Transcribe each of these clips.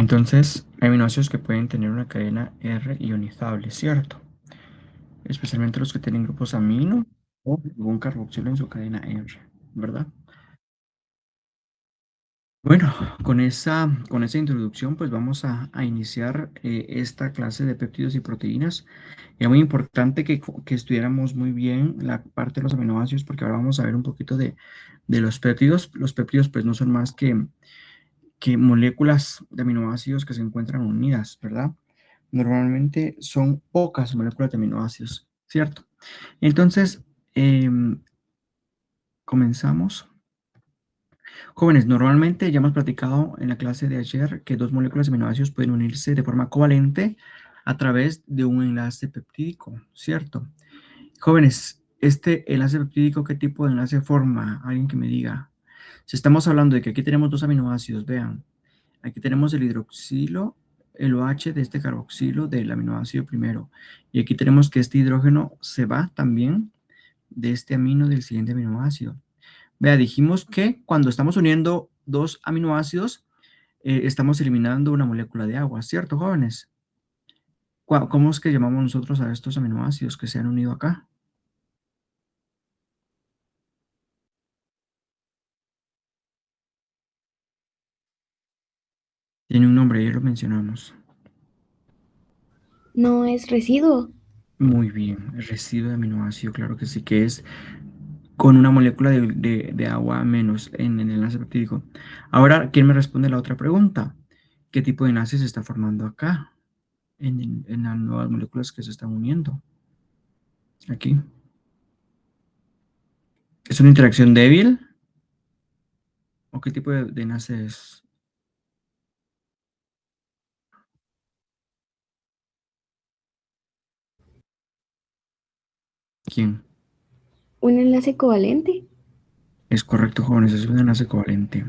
Entonces, hay aminoácidos que pueden tener una cadena R ionizable, ¿cierto? Especialmente los que tienen grupos amino o algún carboxilo en su cadena R, ¿verdad? Bueno, con esa introducción, pues vamos a iniciar esta clase de péptidos y proteínas. Era muy importante que estudiáramos muy bien la parte de los aminoácidos, porque ahora vamos a ver un poquito de los péptidos. Los péptidos, pues, no son más que moléculas de aminoácidos que se encuentran unidas, ¿verdad? Normalmente son pocas moléculas de aminoácidos, ¿cierto? Entonces, comenzamos. Jóvenes, normalmente ya hemos platicado en la clase de ayer que dos moléculas de aminoácidos pueden unirse de forma covalente a través de un enlace peptídico, ¿cierto? Jóvenes, este enlace peptídico, ¿qué tipo de enlace forma? Alguien que me diga. Si estamos hablando de que aquí tenemos dos aminoácidos, vean, aquí tenemos el hidroxilo, el OH de este carboxilo del aminoácido primero, y aquí tenemos que este hidrógeno se va también de este amino del siguiente aminoácido. Vea, dijimos que cuando estamos uniendo dos aminoácidos, estamos eliminando una molécula de agua, ¿cierto, jóvenes? ¿Cómo es que llamamos nosotros a estos aminoácidos que se han unido acá? Tiene un nombre, ya lo mencionamos. No es residuo. Muy bien, el residuo de aminoácido, claro que sí, que es con una molécula de agua menos en el enlace peptídico. Ahora, ¿quién me responde la otra pregunta? ¿Qué tipo de enlace se está formando acá en las nuevas moléculas que se están uniendo? Aquí. ¿Es una interacción débil? ¿O qué tipo de enlace es? ¿Quién? Un enlace covalente. Es correcto, jóvenes, es un enlace covalente.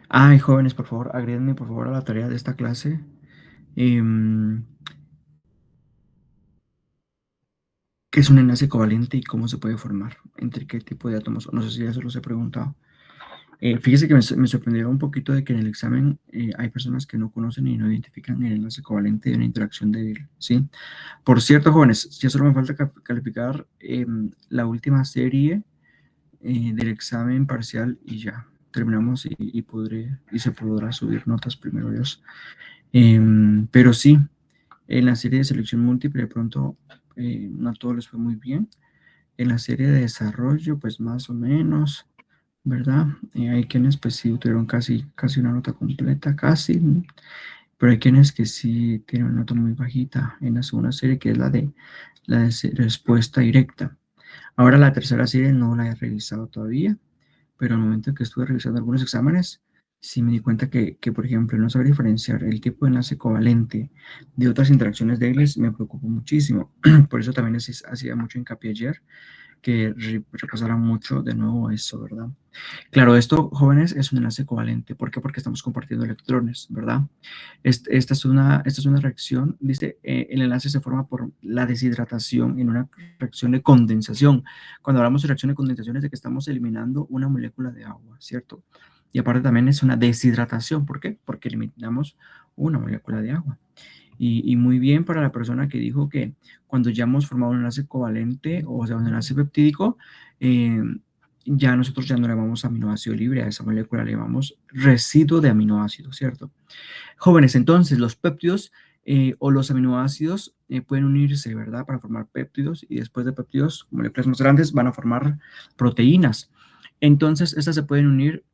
Ay, jóvenes, por favor, agréguenme por favor a la tarea de esta clase. Em, ¿Qué es un enlace covalente y cómo se puede formar? ¿Entre qué tipo de átomos? No sé si ya se los he preguntado. Fíjese que me sorprendió un poquito de que en el examen hay personas que no conocen y no identifican el enlace covalente de una interacción débil, ¿sí? Por cierto, jóvenes, ya solo me falta calificar la última serie del examen parcial y ya terminamos y se podrá subir notas primero Dios. Pero sí, en la serie de selección múltiple de pronto no a todos les fue muy bien. En la serie de desarrollo, pues más o menos, ¿verdad? Hay quienes pues sí tuvieron casi una nota completa, casi, pero hay quienes que sí tienen una nota muy bajita en la segunda serie, que es la de respuesta directa. Ahora la tercera serie no la he revisado todavía, pero al momento que estuve revisando algunos exámenes, sí me di cuenta que, por ejemplo, no saber diferenciar el tipo de enlace covalente de otras interacciones débiles me preocupó muchísimo. Por eso también hacía mucho hincapié ayer que repasara mucho de nuevo eso, ¿verdad? Claro, esto, jóvenes, es un enlace covalente. ¿Por qué? Porque estamos compartiendo electrones, ¿verdad? Esta es una reacción, dice, el enlace se forma por la deshidratación en una reacción de condensación. Cuando hablamos de reacción de condensación es de que estamos eliminando una molécula de agua, ¿cierto? Y aparte también es una deshidratación. ¿Por qué? Porque eliminamos una molécula de agua. Y muy bien para la persona que dijo que cuando ya hemos formado un enlace covalente, o sea, un enlace peptídico, eh, ya nosotros ya no le llamamos aminoácido libre a esa molécula, le llamamos residuo de aminoácido, ¿cierto? Jóvenes, entonces los péptidos o los aminoácidos pueden unirse, ¿verdad? Para formar péptidos y después de péptidos, moléculas más grandes, van a formar proteínas. Entonces, estas se pueden unir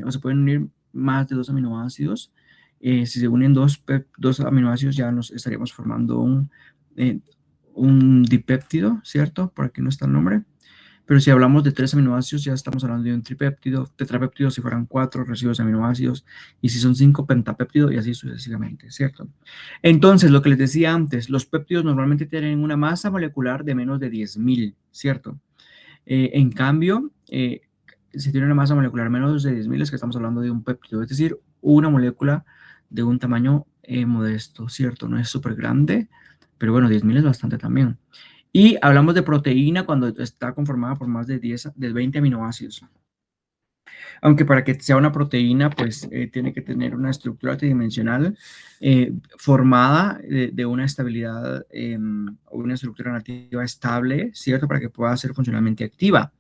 o se pueden unir más de dos aminoácidos. Si se unen dos aminoácidos, ya nos estaríamos formando un dipéptido, ¿cierto? Por aquí no está el nombre. Pero si hablamos de tres aminoácidos, ya estamos hablando de un tripéptido, tetrapéptido si fueran cuatro residuos de aminoácidos, y si son cinco, pentapéptido, y así sucesivamente, ¿cierto? Entonces, lo que les decía antes, los péptidos normalmente tienen una masa molecular de menos de 10.000, ¿cierto? En cambio, si tiene una masa molecular menos de 10.000, es que estamos hablando de un péptido, es decir, una molécula de un tamaño modesto, ¿cierto? No es súper grande, pero bueno, 10.000 es bastante también. Y hablamos de proteína cuando está conformada por más de 20 aminoácidos. Aunque para que sea una proteína, pues tiene que tener una estructura tridimensional formada de una estabilidad o una estructura nativa estable, ¿cierto? Para que pueda ser funcionalmente activa.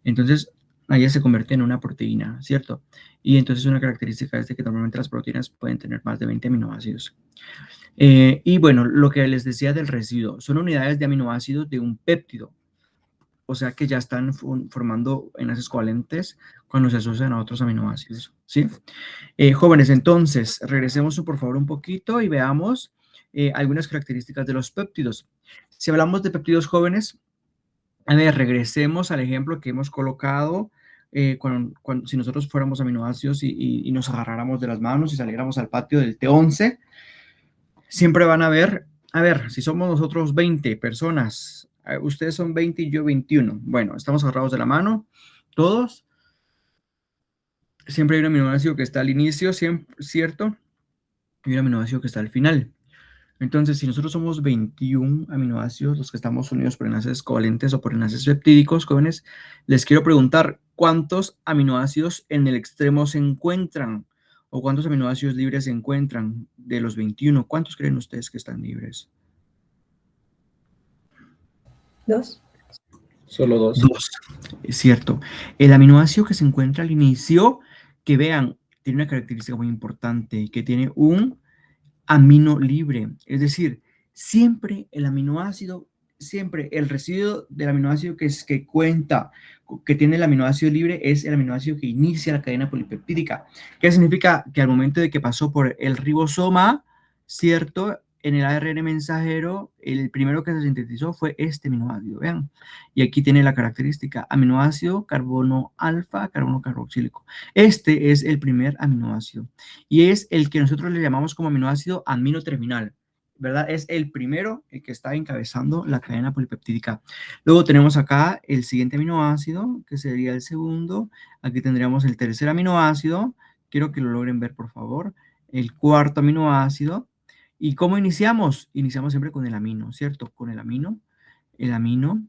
Entonces, ahí se convierte en una proteína, ¿cierto? Y entonces una característica es de que normalmente las proteínas pueden tener más de 20 aminoácidos. Y bueno, lo que les decía del residuo, son unidades de aminoácidos de un péptido, o sea que ya están formando enlaces covalentes cuando se asocian a otros aminoácidos, ¿sí? Jóvenes, entonces, regresemos por favor un poquito y veamos algunas características de los péptidos. Si hablamos de péptidos jóvenes, a ver, regresemos al ejemplo que hemos colocado si nosotros fuéramos aminoácidos y nos agarráramos de las manos y saliéramos al patio del T11, siempre van a ver, si somos nosotros 20 personas, ustedes son 20 y yo 21, bueno, estamos agarrados de la mano, todos, siempre hay un aminoácido que está al inicio, siempre, ¿cierto? Y un aminoácido que está al final. Entonces, si nosotros somos 21 aminoácidos, los que estamos unidos por enlaces covalentes o por enlaces peptídicos, jóvenes, les quiero preguntar, ¿cuántos aminoácidos en el extremo se encuentran? ¿O cuántos aminoácidos libres se encuentran de los 21? ¿Cuántos creen ustedes que están libres? Dos. Solo dos. Dos, es cierto. El aminoácido que se encuentra al inicio, que vean, tiene una característica muy importante, que tiene un amino libre. Es decir, siempre el aminoácido, siempre el residuo del aminoácido que cuenta, que tiene el aminoácido libre, es el aminoácido que inicia la cadena polipeptídica. ¿Qué significa? Que al momento de que pasó por el ribosoma, ¿cierto? En el ARN mensajero, el primero que se sintetizó fue este aminoácido, vean. Y aquí tiene la característica, aminoácido carbono alfa, carbono carboxílico. Este es el primer aminoácido y es el que nosotros le llamamos como aminoácido amino terminal, ¿verdad? Es el primero, el que está encabezando la cadena polipeptídica. Luego tenemos acá el siguiente aminoácido, que sería el segundo. Aquí tendríamos el tercer aminoácido. Quiero que lo logren ver, por favor. El cuarto aminoácido. ¿Y cómo iniciamos? Iniciamos siempre con el amino, ¿cierto? Con el amino, el amino,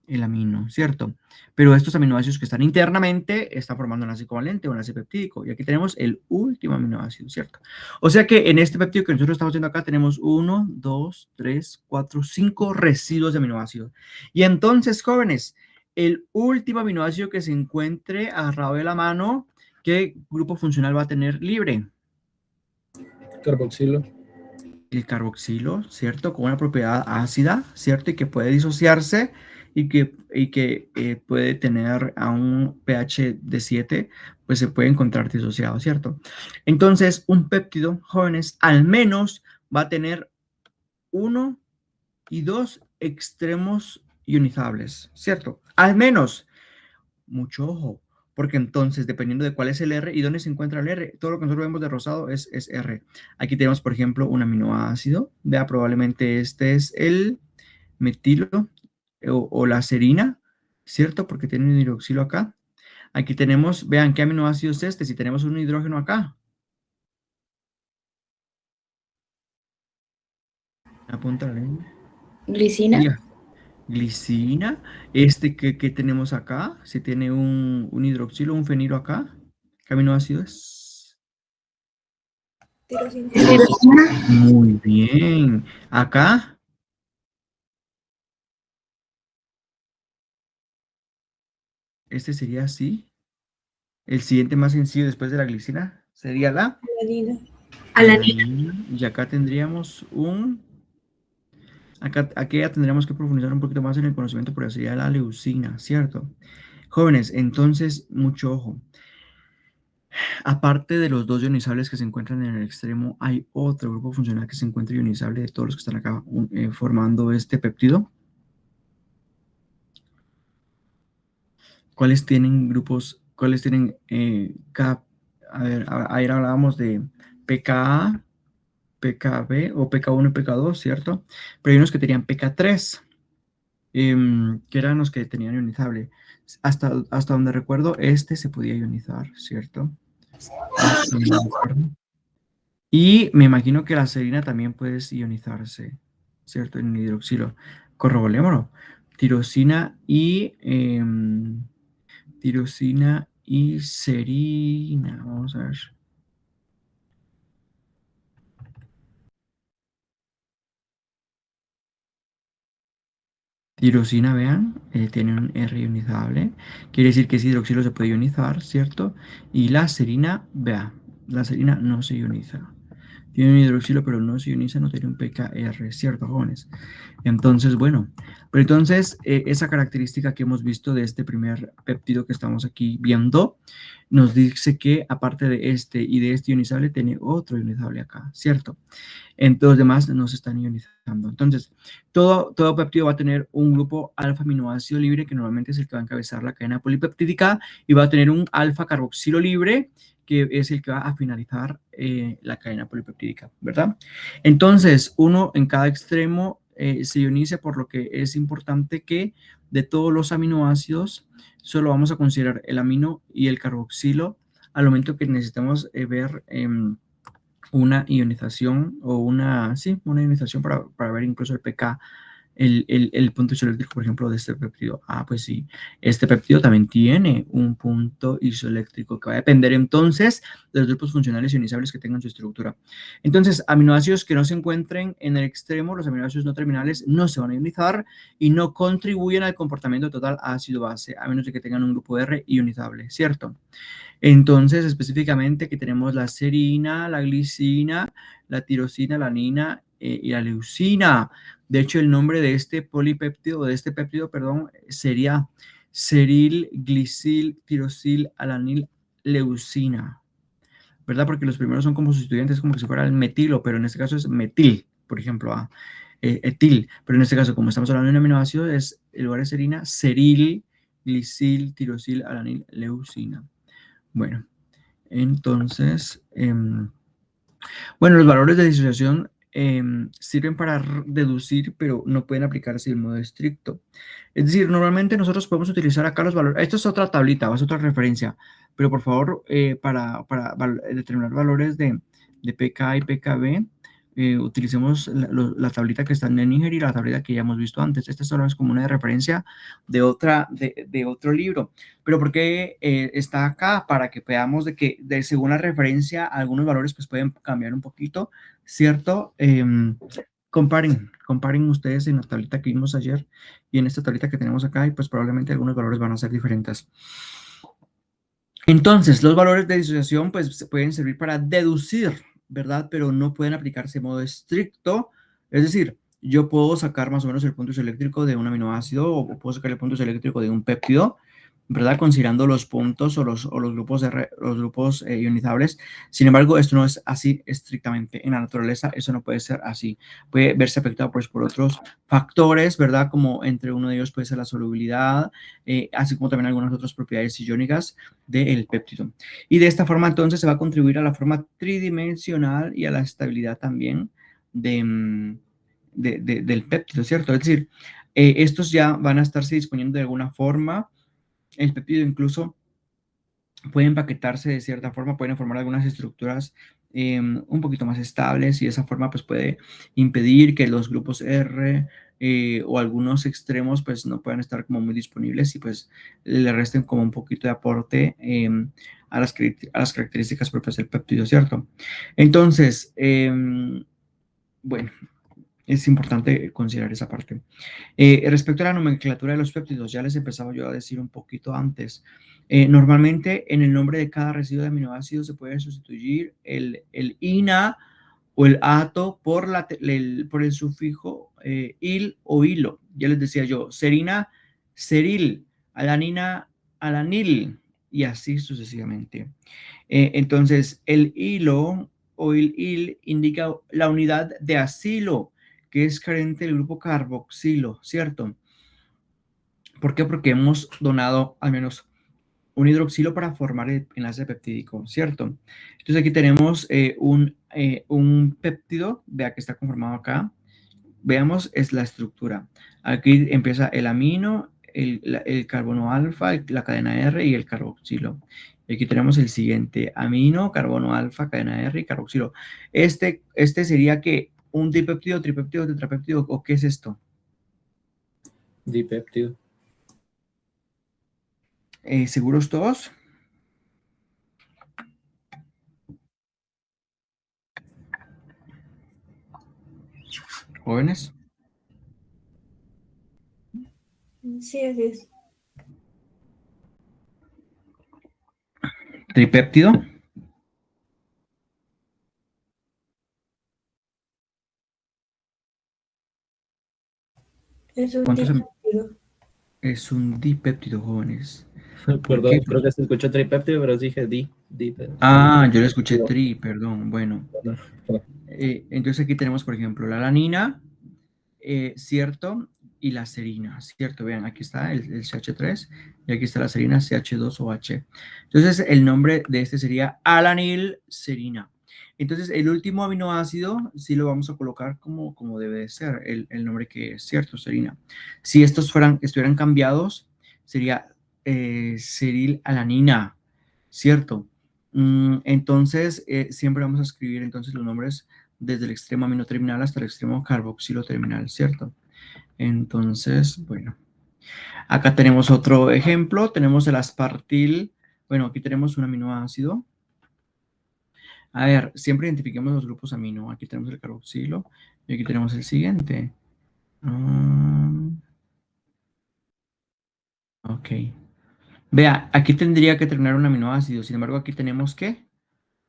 el amino, ¿cierto? Pero estos aminoácidos que están internamente están formando un enlace covalente o un enlace peptídico. Y aquí tenemos el último aminoácido, ¿cierto? O sea que en este péptido que nosotros estamos haciendo acá tenemos 1, 2, 3, 4, 5 residuos de aminoácidos. Y entonces, jóvenes, el último aminoácido que se encuentre agarrado de la mano, ¿qué grupo funcional va a tener libre? Carboxilo. El carboxilo, ¿cierto? Con una propiedad ácida, ¿cierto? Y que puede disociarse y que puede tener a un pH de 7, pues se puede encontrar disociado, ¿cierto? Entonces, un péptido, jóvenes, al menos va a tener uno y dos extremos ionizables, ¿cierto? Al menos. Mucho ojo, porque entonces, dependiendo de cuál es el R y dónde se encuentra el R, todo lo que nosotros vemos de rosado es R. Aquí tenemos, por ejemplo, un aminoácido. Vea, probablemente este es el metilo o la serina, ¿cierto? Porque tiene un hidroxilo acá. Aquí tenemos, vean qué aminoácido es este, si tenemos un hidrógeno acá. Apunta la lengua. Glicina. Diga, glicina. Este que tenemos acá, si tiene un hidroxilo, un fenilo acá. ¿Qué aminoácido es? Tirosina. Muy bien. Acá, este sería así. El siguiente más sencillo después de la glicina sería la Alanina. alanina. Y acá tendríamos aquí ya tendríamos que profundizar un poquito más en el conocimiento, pero sería la leucina, ¿cierto? Jóvenes, entonces, mucho ojo. Aparte de los dos ionizables que se encuentran en el extremo, hay otro grupo funcional que se encuentra ionizable de todos los que están acá formando este péptido. ¿Cuáles tienen grupos, cuáles tienen a ver, ayer hablábamos de pKa, pKb o pK1 y pK2, ¿cierto? Pero hay unos que tenían pK3, que eran los que tenían ionizable. Hasta donde recuerdo, este se podía ionizar, ¿cierto? Y me imagino que la serina también puede ionizarse, ¿cierto? En hidroxilo. Corroborémoslo. Tirosina y tirosina y serina. Vamos a ver. Tirosina, vean, tiene un R ionizable. Quiere decir que ese hidroxilo se puede ionizar, ¿cierto? Y la serina, vea, la serina no se ioniza. Tiene un hidroxilo, pero no se ioniza, no tiene un pKr, ¿cierto, jóvenes? Entonces, bueno, pero entonces esa característica que hemos visto de este primer péptido que estamos aquí viendo, nos dice que aparte de este y de este ionizable, tiene otro ionizable acá, ¿cierto? Los demás no se están ionizando. Entonces, todo péptido va a tener un grupo alfa aminoácido libre, que normalmente es el que va a encabezar la cadena polipeptídica, y va a tener un alfa carboxilo libre, que es el que va a finalizar la cadena polipeptídica, ¿verdad? Entonces, uno en cada extremo se ioniza, por lo que es importante que de todos los aminoácidos, solo vamos a considerar el amino y el carboxilo al momento que necesitamos ver una ionización o una ionización para ver incluso el pK, el punto isoeléctrico, por ejemplo, de este péptido. Ah, pues sí, este péptido también tiene un punto isoeléctrico que va a depender entonces de los grupos funcionales ionizables que tengan su estructura. Entonces, aminoácidos que no se encuentren en el extremo, los aminoácidos no terminales, no se van a ionizar y no contribuyen al comportamiento total ácido-base, a menos de que tengan un grupo R ionizable, ¿cierto? Entonces, específicamente que tenemos la serina, la glicina, la tirosina, la anina y la leucina. De hecho, el nombre de este polipéptido, de este péptido, perdón, sería seril, glicil, tirosil, alanil, leucina, ¿verdad? Porque los primeros son como sustituyentes, como si fuera el metilo, pero en este caso es metil, por ejemplo, etil. Pero en este caso, como estamos hablando de un aminoácido, es el lugar de serina, seril, glicil, tirosil, alanil, leucina. Bueno, entonces, bueno, los valores de disociación sirven para deducir, pero no pueden aplicarse de modo estricto. Es decir, normalmente nosotros podemos utilizar acá los valores. Esto es otra tablita, es otra referencia, pero por favor, para determinar valores de pK y pKb, utilicemos la tablita que está en Nenninger y la tablita que ya hemos visto antes. Esta solo es como una referencia de otro libro. Pero ¿por qué está acá? Para que veamos de que según la referencia algunos valores pues pueden cambiar un poquito, ¿cierto? Comparen ustedes en la tablita que vimos ayer y en esta tablita que tenemos acá y pues probablemente algunos valores van a ser diferentes. Entonces, los valores de disociación pues pueden servir para deducir, ¿verdad? Pero no pueden aplicarse de modo estricto. Es decir, yo puedo sacar más o menos el punto isoeléctrico de un aminoácido o puedo sacar el punto isoeléctrico de un péptido, ¿verdad? Considerando los puntos o los grupos ionizables. Sin embargo, esto no es así estrictamente. En la naturaleza eso no puede ser así. Puede verse afectado pues, por otros factores, ¿verdad? Como entre uno de ellos puede ser la solubilidad, así como también algunas otras propiedades iónicas del péptido. Y de esta forma entonces se va a contribuir a la forma tridimensional y a la estabilidad también del péptido, ¿cierto? Es decir, estos ya van a estarse disponiendo de alguna forma. El péptido incluso puede empaquetarse de cierta forma, pueden formar algunas estructuras un poquito más estables y de esa forma pues puede impedir que los grupos R o algunos extremos pues no puedan estar como muy disponibles y pues le resten como un poquito de aporte a las características propias del péptido, ¿cierto? Entonces, bueno, es importante considerar esa parte. Respecto a la nomenclatura de los péptidos, ya les empezaba yo a decir un poquito antes. Normalmente en el nombre de cada residuo de aminoácidos se puede sustituir el ina o el ato por el sufijo il o hilo. Ya les decía yo, serina, seril, alanina, alanil, y así sucesivamente. Entonces, el hilo o el il indica la unidad de acilo, que es carente del grupo carboxilo, ¿cierto? ¿Por qué? Porque hemos donado al menos un hidroxilo para formar el enlace peptídico, ¿cierto? Entonces aquí tenemos un péptido, vea que está conformado acá. Veamos, es la estructura. Aquí empieza el amino, el carbono alfa, la cadena R y el carboxilo. Y aquí tenemos el siguiente, amino, carbono alfa, cadena R y carboxilo. Este sería que un dipéptido, tripéptido, tetrapéptido, ¿o qué es esto? Dipéptido. ¿Seguros todos? ¿Jóvenes? Sí, así es. ¿Tripéptido? Es un ¿Cuántos dipéptido. es un dipéptido, jóvenes? ¿Por Perdón, qué? creo que se escuchó tripéptido, pero dije Yo le escuché tri, perdón. Bueno, entonces aquí tenemos, por ejemplo, la alanina, ¿cierto? Y la serina, ¿cierto? Vean, aquí está el CH3 y aquí está la serina CH2OH. Entonces, el nombre de este sería alanilserina. Entonces, el último aminoácido sí lo vamos a colocar como debe de ser, el nombre que es, ¿cierto? Serina. Si estos estuvieran cambiados, sería serilalanina, ¿cierto? Entonces, siempre vamos a escribir entonces los nombres desde el extremo amino terminal hasta el extremo carboxilo terminal, ¿cierto? Entonces, bueno, acá tenemos otro ejemplo, tenemos el aspartil, bueno, aquí tenemos un aminoácido. A ver, siempre identifiquemos los grupos amino, aquí tenemos el carboxilo y aquí tenemos el siguiente. Ok. Vea, aquí tendría que terminar un aminoácido, sin embargo, aquí tenemos que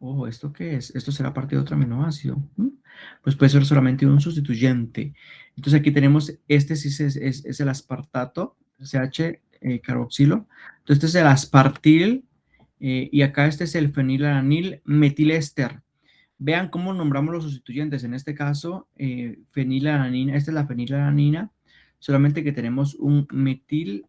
oh, ¿esto qué es? Esto será parte de otro aminoácido. Pues puede ser solamente un sustituyente. Entonces aquí tenemos, este sí es el aspartato, CH carboxilo. Entonces este es el aspartil y acá este es el fenilalanil metilester. Vean cómo nombramos los sustituyentes. En este caso, fenilalanina, esta es la fenilalanina, solamente que tenemos un metil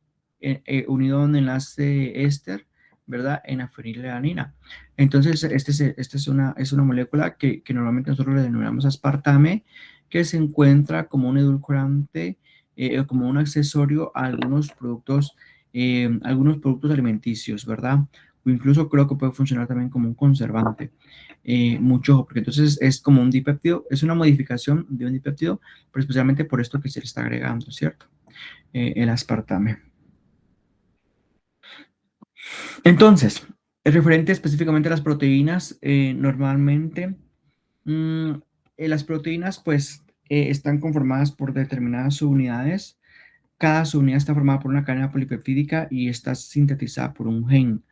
unido a un enlace éster, ¿verdad? En la fenilalanina. Entonces, esta es una molécula que normalmente nosotros le denominamos aspartame, que se encuentra como un edulcorante, como un accesorio a algunos productos alimenticios, ¿verdad? O incluso creo que puede funcionar también como un conservante. Mucho ojo, porque entonces es como un dipéptido, es una modificación de un dipéptido, pero especialmente por esto que se le está agregando, ¿cierto? El aspartame. Entonces, referente específicamente a las proteínas, normalmente mm, las proteínas pues están conformadas por determinadas subunidades. Cada subunidad está formada por una cadena polipeptídica y está sintetizada por un gen.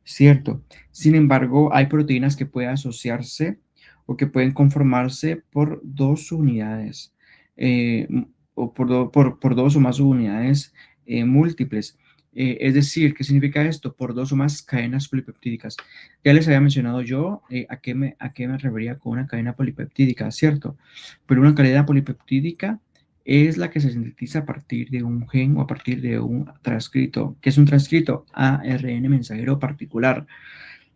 Cierto. Sin embargo, hay proteínas que pueden asociarse o que pueden conformarse por dos subunidades o por dos o más subunidades múltiples. Es decir, ¿qué significa esto? Por dos o más cadenas polipeptídicas. Ya les había mencionado yo a qué me refería con una cadena polipeptídica, ¿cierto? Pero una cadena polipeptídica es la que se sintetiza a partir de un gen o a partir de un transcrito. ¿Qué es un transcrito? ARN mensajero particular.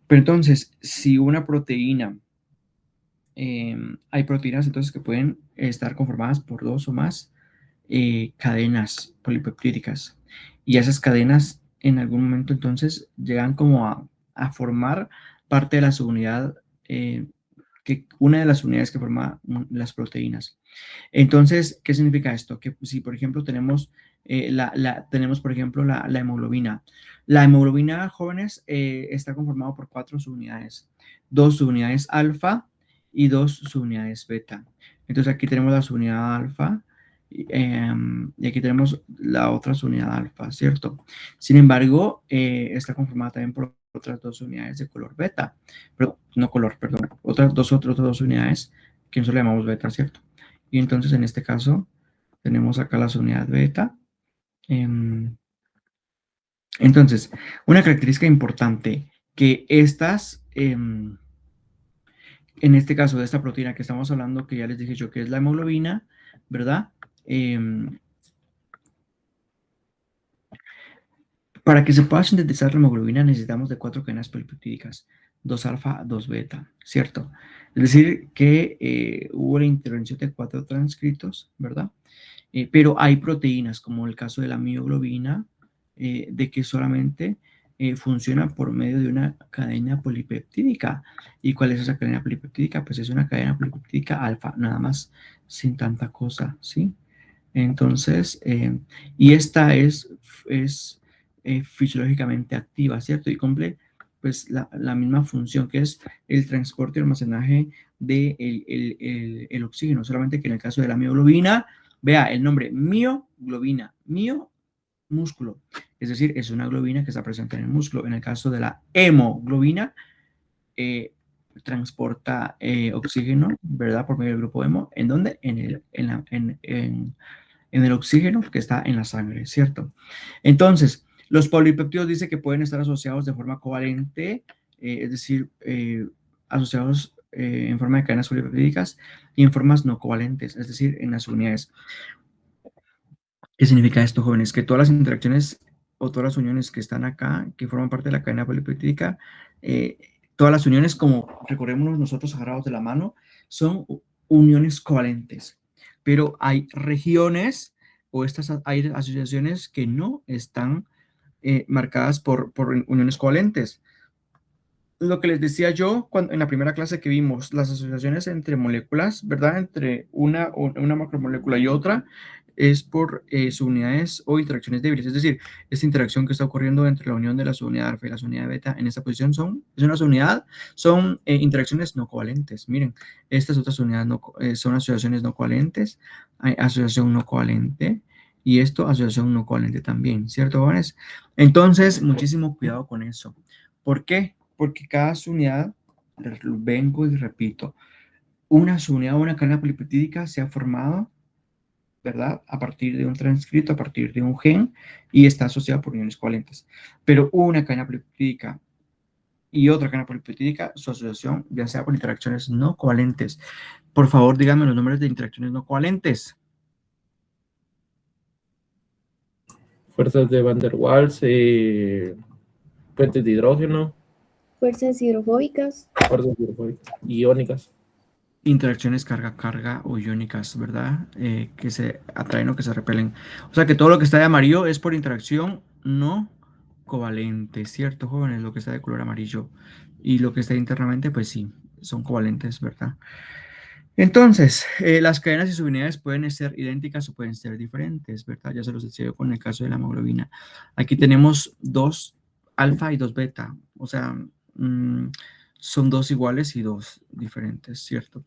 Pero entonces, si una proteína, hay proteínas entonces que pueden estar conformadas por dos o más cadenas polipeptídicas. Y esas cadenas en algún momento entonces llegan como a formar parte de la subunidad, una de las unidades que forma las proteínas. Entonces, ¿qué significa esto? Que si, por ejemplo, tenemos, por ejemplo, la hemoglobina. La hemoglobina, jóvenes, está conformada por cuatro subunidades. Dos subunidades alfa y dos subunidades beta. Entonces, aquí tenemos la subunidad alfa y aquí tenemos la otra subunidad alfa, ¿cierto? Sin embargo, está conformada también por otras dos unidades de color beta. Pero, no color, perdón. Otras dos unidades que nosotros le llamamos beta, ¿cierto? Y entonces en este caso tenemos acá la unidad beta. Entonces, una característica importante que en este caso de esta proteína que estamos hablando, que ya les dije yo que es la hemoglobina, ¿verdad? Para que se pueda sintetizar la hemoglobina necesitamos de cuatro cadenas polipeptídicas, dos alfa, dos beta, ¿cierto? Es decir, que hubo la intervención de cuatro transcritos, ¿verdad? Pero hay proteínas, como el caso de la mioglobina, de que solamente funciona por medio de una cadena polipeptídica. ¿Y cuál es esa cadena polipeptídica? Pues es una cadena polipeptídica alfa, nada más, sin tanta cosa, ¿sí? Entonces, y esta es fisiológicamente activa, ¿cierto? Y cumple pues la misma función que es el transporte y almacenaje del el oxígeno, solamente que en el caso de la mioglobina, vea el nombre mioglobina, mio músculo, es decir, es una globina que está presente en el músculo. En el caso de la hemoglobina, transporta oxígeno, ¿verdad? Por medio del grupo hemo, ¿en dónde? En el oxígeno que está en la sangre, ¿cierto? Entonces, los polipéptidos dice que pueden estar asociados de forma covalente, es decir, asociados en forma de cadenas polipeptídicas y en formas no covalentes, es decir, en las unidades. ¿Qué significa esto, jóvenes? Que todas las interacciones o todas las uniones que están acá, que forman parte de la cadena polipeptídica, todas las uniones, como recordemos nosotros agarrados de la mano, son uniones covalentes. Pero hay regiones o hay asociaciones que no están marcadas por uniones covalentes. Lo que les decía yo en la primera clase que vimos, las asociaciones entre moléculas, ¿verdad? Entre una macromolécula y otra, es por subunidades o interacciones débiles. Es decir, esta interacción que está ocurriendo entre la unión de la subunidad alfa y la subunidad beta en esta posición es una subunidad, son interacciones no covalentes. Miren, estas otras unidades son asociaciones no covalentes, hay asociación no covalente y esto asociación no covalente también, ¿cierto, jóvenes? Entonces, muchísimo cuidado con eso. ¿Por qué? Porque cada subunidad, vengo y repito, una subunidad o una cadena polipeptídica se ha formado, ¿verdad? A partir de un transcrito, a partir de un gen, y está asociada por uniones covalentes. Pero una cadena polipeptídica y otra cadena polipeptídica, su asociación ya sea por interacciones no covalentes. Por favor, díganme los nombres de interacciones no covalentes. Fuerzas de Van der Waals, puentes de hidrógeno, Fuerzas hidrofóbicas. fuerzas iónicas. Interacciones carga-carga o iónicas, ¿verdad? Que se atraen o que se repelen. O sea que todo lo que está de amarillo es por interacción no covalente, ¿cierto, jóvenes? Lo que está de color amarillo. Y lo que está internamente, pues sí, son covalentes, ¿verdad? Entonces, las cadenas y subunidades pueden ser idénticas o pueden ser diferentes, ¿verdad? Ya se los decía yo con el caso de la hemoglobina. Aquí tenemos 2 alfa y 2 beta, o sea, son 2 iguales y 2 diferentes, ¿cierto?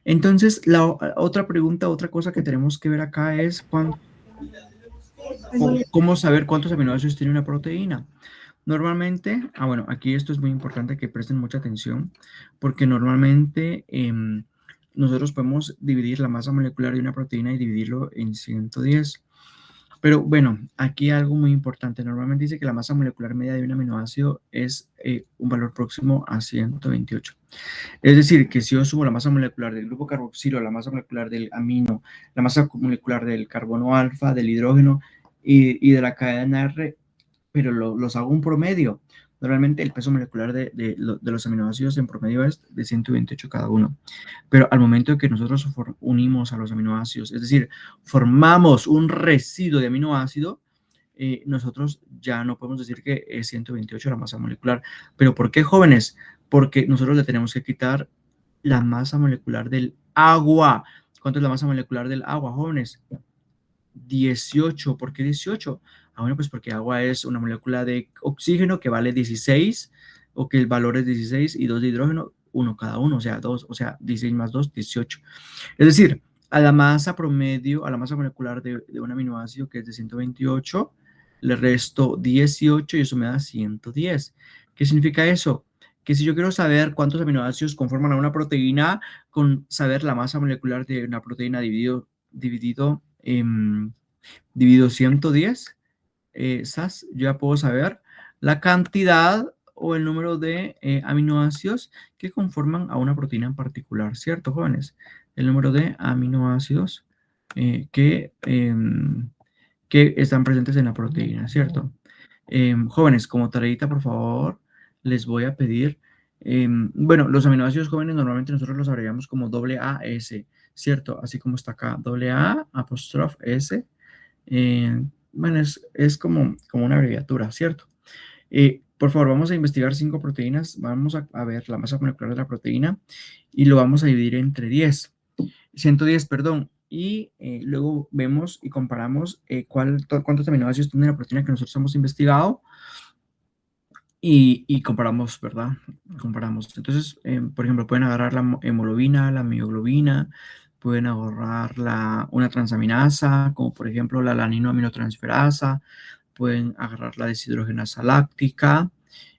Entonces, la otra pregunta, otra cosa que tenemos que ver acá es cómo saber cuántos aminoácidos tiene una proteína. Normalmente, bueno, aquí esto es muy importante que presten mucha atención, porque normalmente nosotros podemos dividir la masa molecular de una proteína y dividirlo en 110. Pero bueno, aquí algo muy importante. Normalmente dice que la masa molecular media de un aminoácido es un valor próximo a 128. Es decir, que si yo sumo la masa molecular del grupo carboxilo, la masa molecular del amino, la masa molecular del carbono alfa, del hidrógeno y de la cadena R, pero los hago un promedio. Normalmente el peso molecular de los aminoácidos en promedio es de 128 cada uno. Pero al momento de que nosotros unimos a los aminoácidos, es decir, formamos un residuo de aminoácido, nosotros ya no podemos decir que es 128 la masa molecular. ¿Pero por qué, jóvenes? Porque nosotros le tenemos que quitar la masa molecular del agua. ¿Cuánto es la masa molecular del agua, jóvenes? 18. ¿Por qué 18? Bueno, pues porque agua es una molécula de oxígeno que vale 16, o que el valor es 16, y 2 de hidrógeno, 1 cada uno, o sea, 2, o sea, 16 más 2, 18. Es decir, a la masa promedio, a la masa molecular de un aminoácido que es de 128, le resto 18 y eso me da 110. ¿Qué significa eso? Que si yo quiero saber cuántos aminoácidos conforman a una proteína, con saber la masa molecular de una proteína dividido 110, SAS, yo ya puedo saber la cantidad o el número de aminoácidos que conforman a una proteína en particular, ¿cierto, jóvenes? El número de aminoácidos que están presentes en la proteína, ¿cierto? Jóvenes, como tareita, por favor, les voy a pedir, bueno, los aminoácidos jóvenes normalmente nosotros los abreviamos como AAS, ¿cierto? Así como está acá, AA''S. Bueno, es como una abreviatura, ¿cierto? Por favor, vamos a investigar 5 proteínas, vamos a ver la masa molecular de la proteína y lo vamos a dividir entre 110, perdón, y luego vemos y comparamos cuántos aminoácidos tiene la proteína que nosotros hemos investigado y comparamos, ¿verdad? Comparamos. Entonces, por ejemplo, pueden agarrar la hemoglobina, la mioglobina, pueden agarrar una transaminasa, como por ejemplo la alaninoaminotransferasa, pueden agarrar la deshidrogenasa láctica,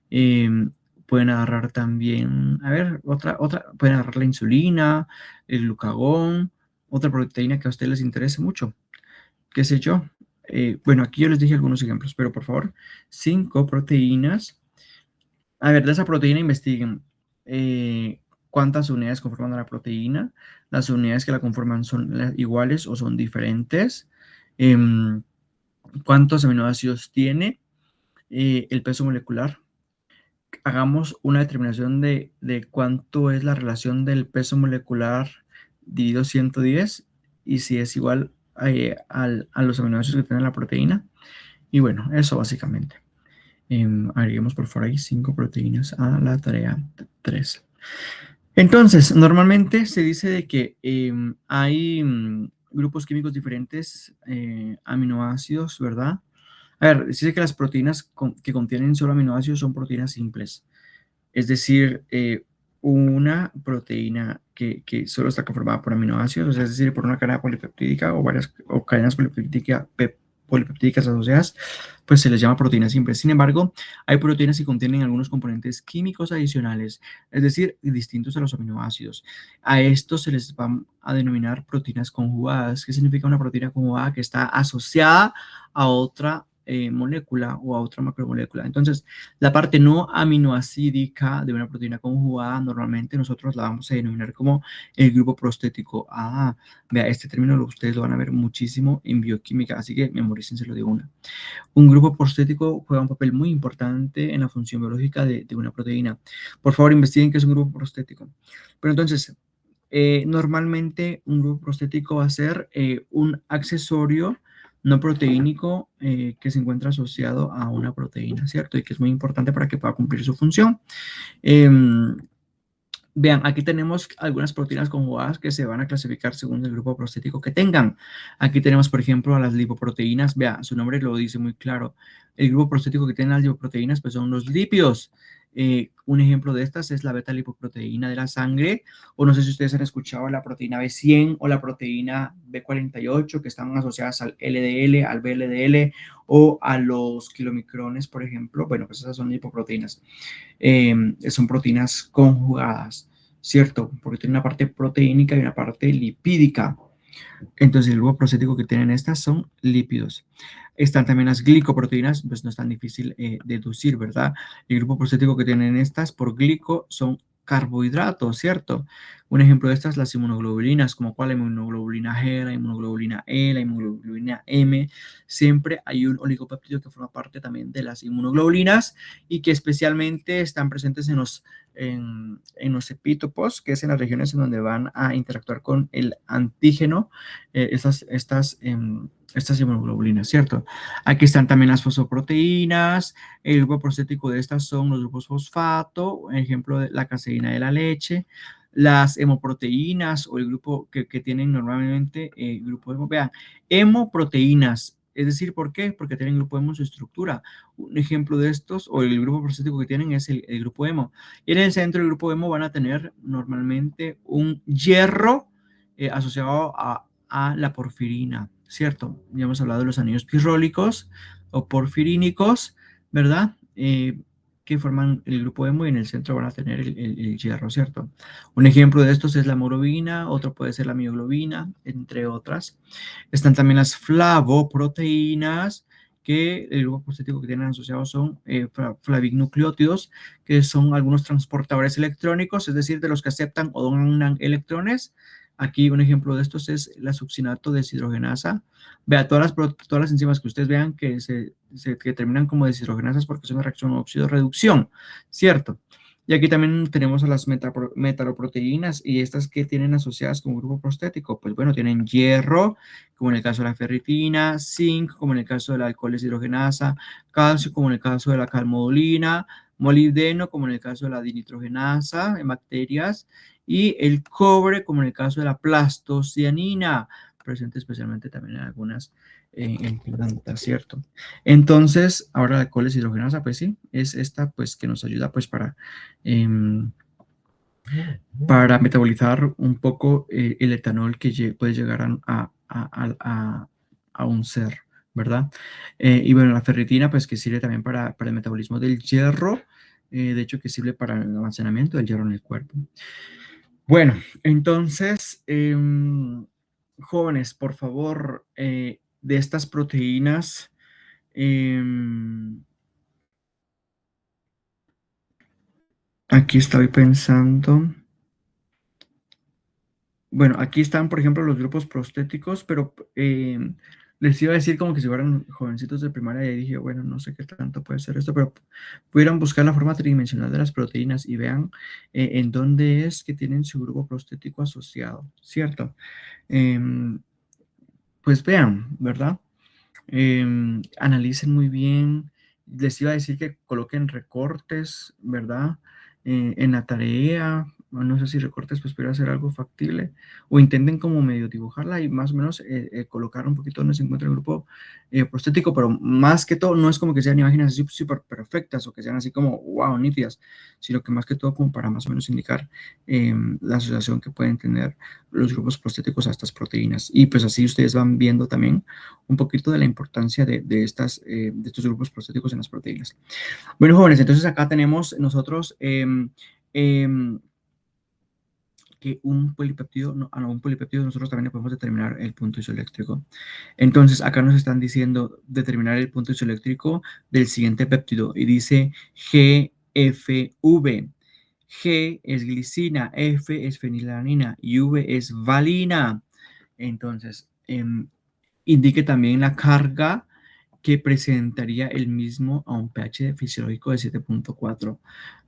em, pueden agarrar también, a ver, pueden agarrar la insulina, el glucagón, otra proteína que a ustedes les interese mucho, qué sé yo. Bueno, aquí yo les dije algunos ejemplos, pero por favor, 5 proteínas. A ver, de esa proteína investiguen cuántas unidades conforman la proteína, las unidades que la conforman son iguales o son diferentes, em, cuántos aminoácidos tiene, el peso molecular. Hagamos una determinación de cuánto es la relación del peso molecular dividido 110 y si es igual a los aminoácidos que tiene la proteína. Y bueno, eso básicamente. Agreguemos por favor ahí 5 proteínas a la tarea 3. Entonces, normalmente se dice de que hay grupos químicos diferentes, aminoácidos, ¿verdad? A ver, dice que las proteínas que contienen solo aminoácidos son proteínas simples. Es decir, una proteína que solo está conformada por aminoácidos, o sea, es decir, por una cadena polipeptídica o varias cadenas polipeptídicas asociadas, pues se les llama proteínas simples. Sin embargo, hay proteínas que contienen algunos componentes químicos adicionales, es decir, distintos a los aminoácidos. A estos se les va a denominar proteínas conjugadas. ¿Qué significa una proteína conjugada? Que está asociada a otra molécula o a otra macromolécula. Entonces, la parte no aminoacídica de una proteína conjugada, normalmente nosotros la vamos a denominar como el grupo prostético. Ah, vea, este término ustedes lo van a ver muchísimo en bioquímica, así que memorícenselo de una. Un grupo prostético juega un papel muy importante en la función biológica de una proteína. Por favor, investiguen qué es un grupo prostético. Pero entonces, normalmente un grupo prostético va a ser un accesorio no proteínico que se encuentra asociado a una proteína, ¿cierto? Y que es muy importante para que pueda cumplir su función. Vean, aquí tenemos algunas proteínas conjugadas que se van a clasificar según el grupo prostético que tengan. Aquí tenemos, por ejemplo, a las lipoproteínas. Vean, su nombre lo dice muy claro. El grupo prostético que tienen las lipoproteínas pues son los lípidos. Un ejemplo de estas es la beta-lipoproteína de la sangre, o no sé si ustedes han escuchado la proteína B100 o la proteína B48 que están asociadas al LDL, al VLDL o a los kilomicrones, por ejemplo. Bueno, pues esas son lipoproteínas. Son proteínas conjugadas, ¿cierto? Porque tiene una parte proteínica y una parte lipídica. Entonces, el grupo prostético que tienen estas son lípidos. Están también las glicoproteínas, pues no es tan difícil deducir, ¿verdad? El grupo prostético que tienen estas por glico son carbohidratos, ¿cierto? Un ejemplo de estas, las inmunoglobulinas, como cuál, la inmunoglobulina G, la inmunoglobulina E, la inmunoglobulina M. Siempre hay un oligopéptido que forma parte también de las inmunoglobulinas y que especialmente están presentes en los epítopos, que es en las regiones en donde van a interactuar con el antígeno, estas inmunoglobulinas, ¿cierto? Aquí están también las fosfoproteínas. El grupo prostético de estas son los grupos fosfato, ejemplo de la caseína de la leche. Las hemoproteínas o el grupo que tienen normalmente el grupo hemo. Vean, hemoproteínas. Es decir, ¿por qué? Porque tienen grupo hemo en su estructura. Un ejemplo de estos, o el grupo prostético que tienen es el grupo hemo. Y en el centro del grupo hemo van a tener normalmente un hierro asociado a la porfirina, ¿cierto? Ya hemos hablado de los anillos pirrólicos o porfirínicos, ¿verdad? Que forman el grupo hemo y en el centro van a tener el hierro, ¿cierto? Un ejemplo de estos es la hemoglobina, otro puede ser la mioglobina, entre otras. Están también las flavoproteínas, que el grupo prostético que tienen asociados son flavinucleótidos, que son algunos transportadores electrónicos, es decir, de los que aceptan o donan electrones. Aquí un ejemplo de estos es la succinato deshidrogenasa. Vea, todas las enzimas que ustedes vean que terminan como deshidrogenasas porque es una reacción óxido-reducción, ¿cierto? Y aquí también tenemos a las metaloproteínas y estas que tienen asociadas con grupo prostético. Pues bueno, tienen hierro, como en el caso de la ferritina, zinc, como en el caso de la alcohol deshidrogenasa, calcio, como en el caso de la calmodulina, molibdeno, como en el caso de la dinitrogenasa en bacterias, y el cobre, como en el caso de la plastocianina. presente especialmente también en algunas en plantas, ¿cierto? Entonces, ahora la coles hidrogenasa, pues sí, es esta pues que nos ayuda pues para metabolizar un poco el etanol que puede llegar a un ser, ¿verdad? Y bueno, la ferritina, pues que sirve también para el metabolismo del hierro, de hecho que sirve para el almacenamiento del hierro en el cuerpo. Bueno, entonces, jóvenes, por favor, de estas proteínas, aquí estoy pensando. Bueno, aquí están, por ejemplo, los grupos prostéticos, pero les iba a decir como que si fueran jovencitos de primaria y dije, bueno, no sé qué tanto puede ser esto, pero pudieran buscar la forma tridimensional de las proteínas y vean en dónde es que tienen su grupo prostético asociado, ¿cierto? Em, pues vean, ¿verdad? Analicen muy bien. Les iba a decir que coloquen recortes, ¿verdad? En la tarea, no sé si recortes pues pudiera ser algo factible, o intenten como medio dibujarla y más o menos colocar un poquito donde se encuentra el grupo prostético, pero más que todo no es como que sean imágenes así súper perfectas o que sean así como wow, nítidas, sino que más que todo como para más o menos indicar la asociación que pueden tener los grupos prostéticos a estas proteínas. Y pues así ustedes van viendo también un poquito de la importancia de estos grupos prostéticos en las proteínas. Bueno, jóvenes, entonces acá tenemos nosotros que un polipéptido, un polipéptido nosotros también le podemos determinar el punto isoeléctrico. Entonces acá nos están diciendo determinar el punto isoeléctrico del siguiente péptido y dice GFV. G es glicina, F es fenilalanina y V es valina. Entonces, indique también la carga que presentaría el mismo a un pH fisiológico de 7.4.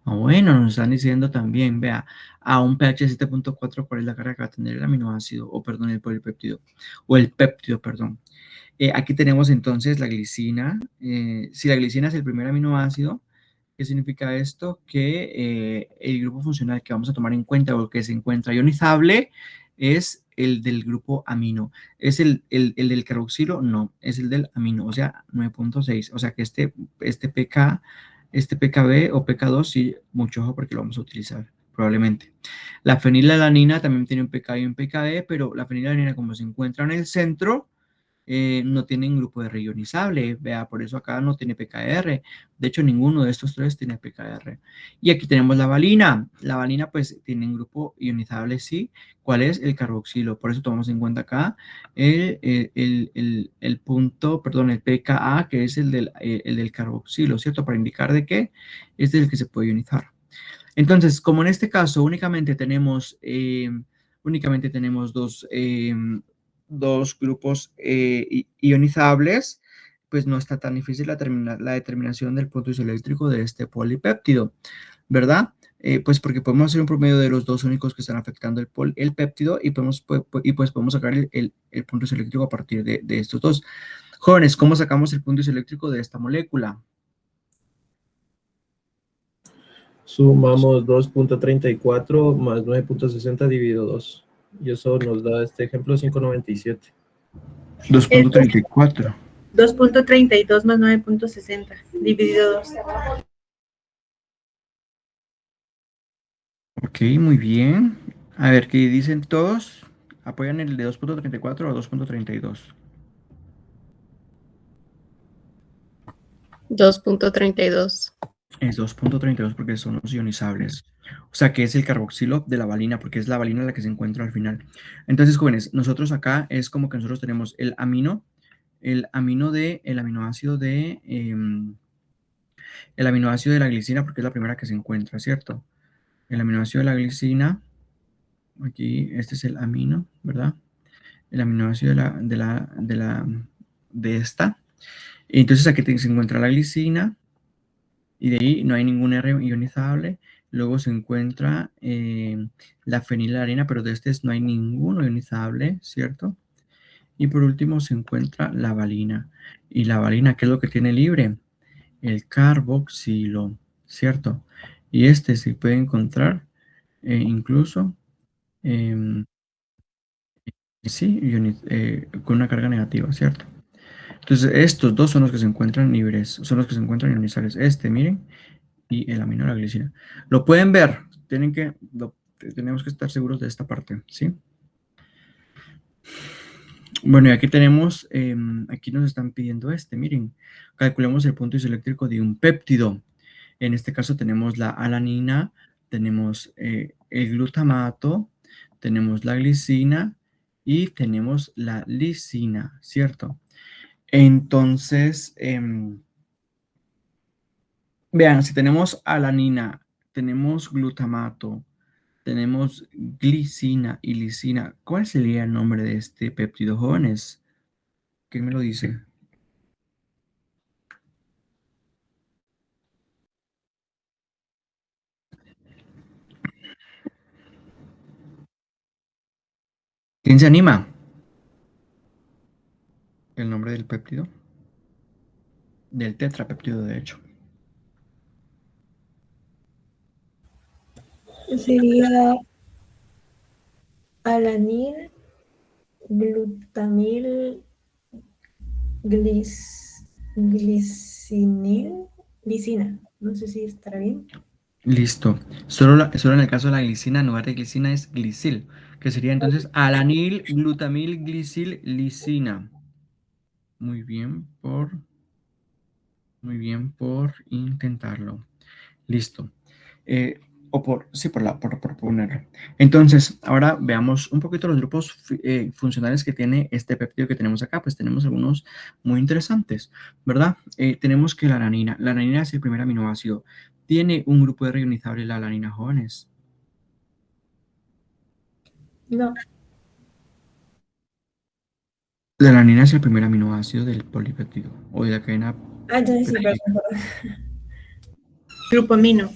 Bueno, nos están diciendo también, vea, a un pH de 7.4, ¿cuál es la carga que va a tener el aminoácido, o perdón, el polipéptido, o el péptido, perdón? Aquí tenemos entonces la glicina. Si la glicina es el primer aminoácido, ¿qué significa esto? Que el grupo funcional que vamos a tomar en cuenta o que se encuentra ionizable es el del grupo amino. ¿Es el del carboxilo? No, es el del amino, o sea, 9.6. O sea que este PKB o PK2, sí, mucho ojo porque lo vamos a utilizar probablemente. La fenilalanina también tiene un PK y un PKB, pero la fenilalanina como se encuentra en el centro, no tienen grupo de reionizable, vea, por eso acá no tiene PKR. De hecho, ninguno de estos tres tiene PKR. Y aquí tenemos la valina. La valina, pues, tiene un grupo ionizable, sí. ¿Cuál es? El carboxilo. Por eso tomamos en cuenta acá el punto, perdón, el pKa, que es el del carboxilo, ¿cierto? Para indicar de qué este es el que se puede ionizar. Entonces, como en este caso únicamente tenemos dos grupos ionizables, pues no está tan difícil la determinación del punto isoeléctrico de este polipéptido, ¿verdad? Pues porque podemos hacer un promedio de los dos únicos que están afectando el péptido y pues podemos sacar el punto isoeléctrico a partir de estos dos. Jóvenes, ¿cómo sacamos el punto isoeléctrico de esta molécula? Sumamos 2.34 más 9.60 dividido 2. Y eso nos da este ejemplo 5.97. 2.34. 2.32 más 9.60 dividido 2. Ok, muy bien. A ver, ¿qué dicen todos? ¿Apoyan el de 2.34 o 2.32? 2.32. Es 2.32 porque son los ionizables. O sea, que es el carboxilo de la valina, porque es la valina la que se encuentra al final. Entonces, jóvenes, nosotros acá es como que nosotros tenemos el aminoácido el aminoácido de la glicina, porque es la primera que se encuentra, ¿cierto? El aminoácido de la glicina, aquí, este es el amino, ¿verdad? El aminoácido de esta. Entonces aquí se encuentra la glicina y de ahí no hay ningún R ionizable. Luego se encuentra la fenilalanina, pero de este no hay ninguno ionizable, ¿cierto? Y por último se encuentra la valina. Y la valina, ¿qué es lo que tiene libre? El carboxilo, ¿cierto? Y este se puede encontrar incluso sí, con una carga negativa, ¿cierto? Entonces, estos dos son los que se encuentran libres, son los que se encuentran ionizables. Miren, y el amino de la glicina. Lo pueden ver, tenemos que estar seguros de esta parte, ¿sí? Bueno, y aquí tenemos, aquí nos están pidiendo miren, calculemos el punto isoeléctrico de un péptido. En este caso tenemos la alanina, tenemos el glutamato, tenemos la glicina y tenemos la lisina, ¿cierto? Entonces, vean, si tenemos alanina, tenemos glutamato, tenemos glicina y lisina, ¿cuál sería el nombre de este péptido, jóvenes? ¿Quién me lo dice? ¿Quién se anima? El nombre del péptido, del tetrapéptido, de hecho. Sería alanil, glutamil, glicinil, glicina. No sé si estará bien. Listo. Solo en el caso de la glicina, en lugar de glicina es glicil, que sería entonces alanil, glutamil, glicil, lisina. Muy bien por intentarlo. Listo. Sí, por ponerlo. Entonces, ahora veamos un poquito los grupos funcionales que tiene este péptido que tenemos acá. Pues tenemos algunos muy interesantes, ¿verdad? Tenemos que la alanina es el primer aminoácido. ¿Tiene un grupo de reionizable la alanina, jóvenes? No. La alanina es el primer aminoácido del polipéptido o de la cadena. Entonces sí, perdón. Grupo amino.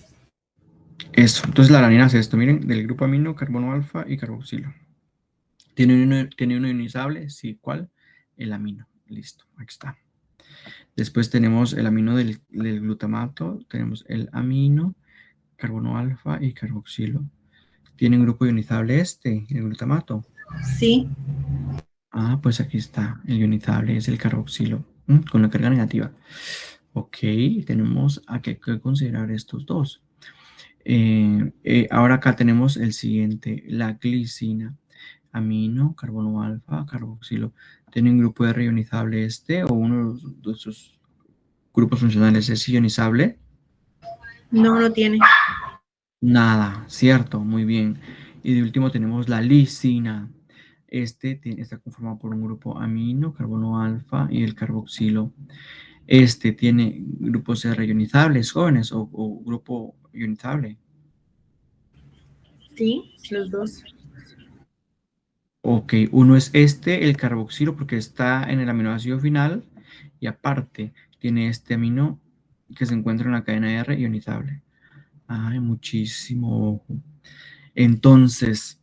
Eso, entonces la alanina es esto, miren, del grupo amino, carbono alfa y carboxilo. ¿Tiene uno ionizable? Sí, ¿cuál? El amino. Listo, aquí está. Después tenemos el amino del glutamato, tenemos el amino, carbono alfa y carboxilo. ¿Tiene un grupo ionizable el glutamato? Sí. Ah, pues aquí está, el ionizable es el carboxilo, con la carga negativa. Ok, tenemos que considerar estos dos. Ahora acá tenemos el siguiente, la glicina, amino, carbono alfa, carboxilo. ¿Tiene un grupo de reionizable o uno de sus grupos funcionales es ionizable? No, no tiene. Nada, cierto, muy bien. Y de último tenemos la lisina. Está conformado por un grupo amino, carbono alfa y el carboxilo. Tiene grupos R ionizables, jóvenes, o grupo ionizable. Sí, los dos. Ok, uno es el carboxilo, porque está en el aminoácido final y aparte tiene este amino que se encuentra en la cadena R ionizable. Ay, muchísimo ojo. Entonces,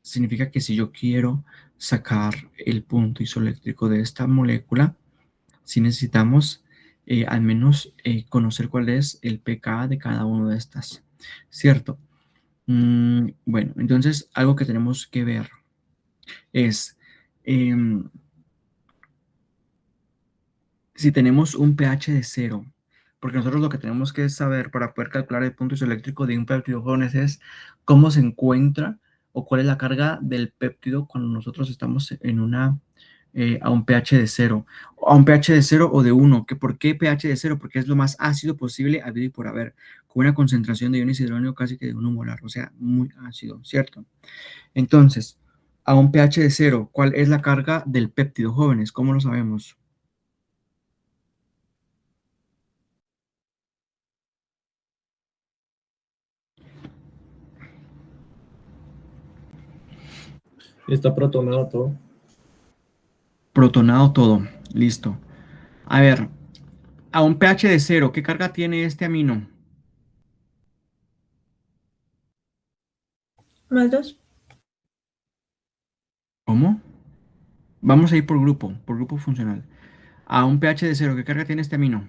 significa que si yo quiero sacar el punto isoeléctrico de esta molécula, sí necesitamos al menos conocer cuál es el pK de cada una de estas, ¿cierto? Bueno, entonces algo que tenemos que ver es si tenemos un pH de 0, porque nosotros lo que tenemos que saber para poder calcular el punto isoeléctrico de un péptido, jóvenes, es cómo se encuentra o cuál es la carga del péptido cuando nosotros estamos a un pH de 0, a un pH de 0 o de 1. ¿Por qué pH de 0? Porque es lo más ácido posible habido y por haber, con una concentración de iones hidrógeno casi que de 1 molar, o sea, muy ácido, ¿cierto? Entonces, a un pH de 0, ¿cuál es la carga del péptido, jóvenes? ¿Cómo lo sabemos? Está protonado todo. Protonado todo, listo. A ver, a un pH de 0, ¿qué carga tiene este amino? Más dos. ¿Cómo? Vamos a ir por grupo funcional. A un pH de 0, ¿qué carga tiene este amino?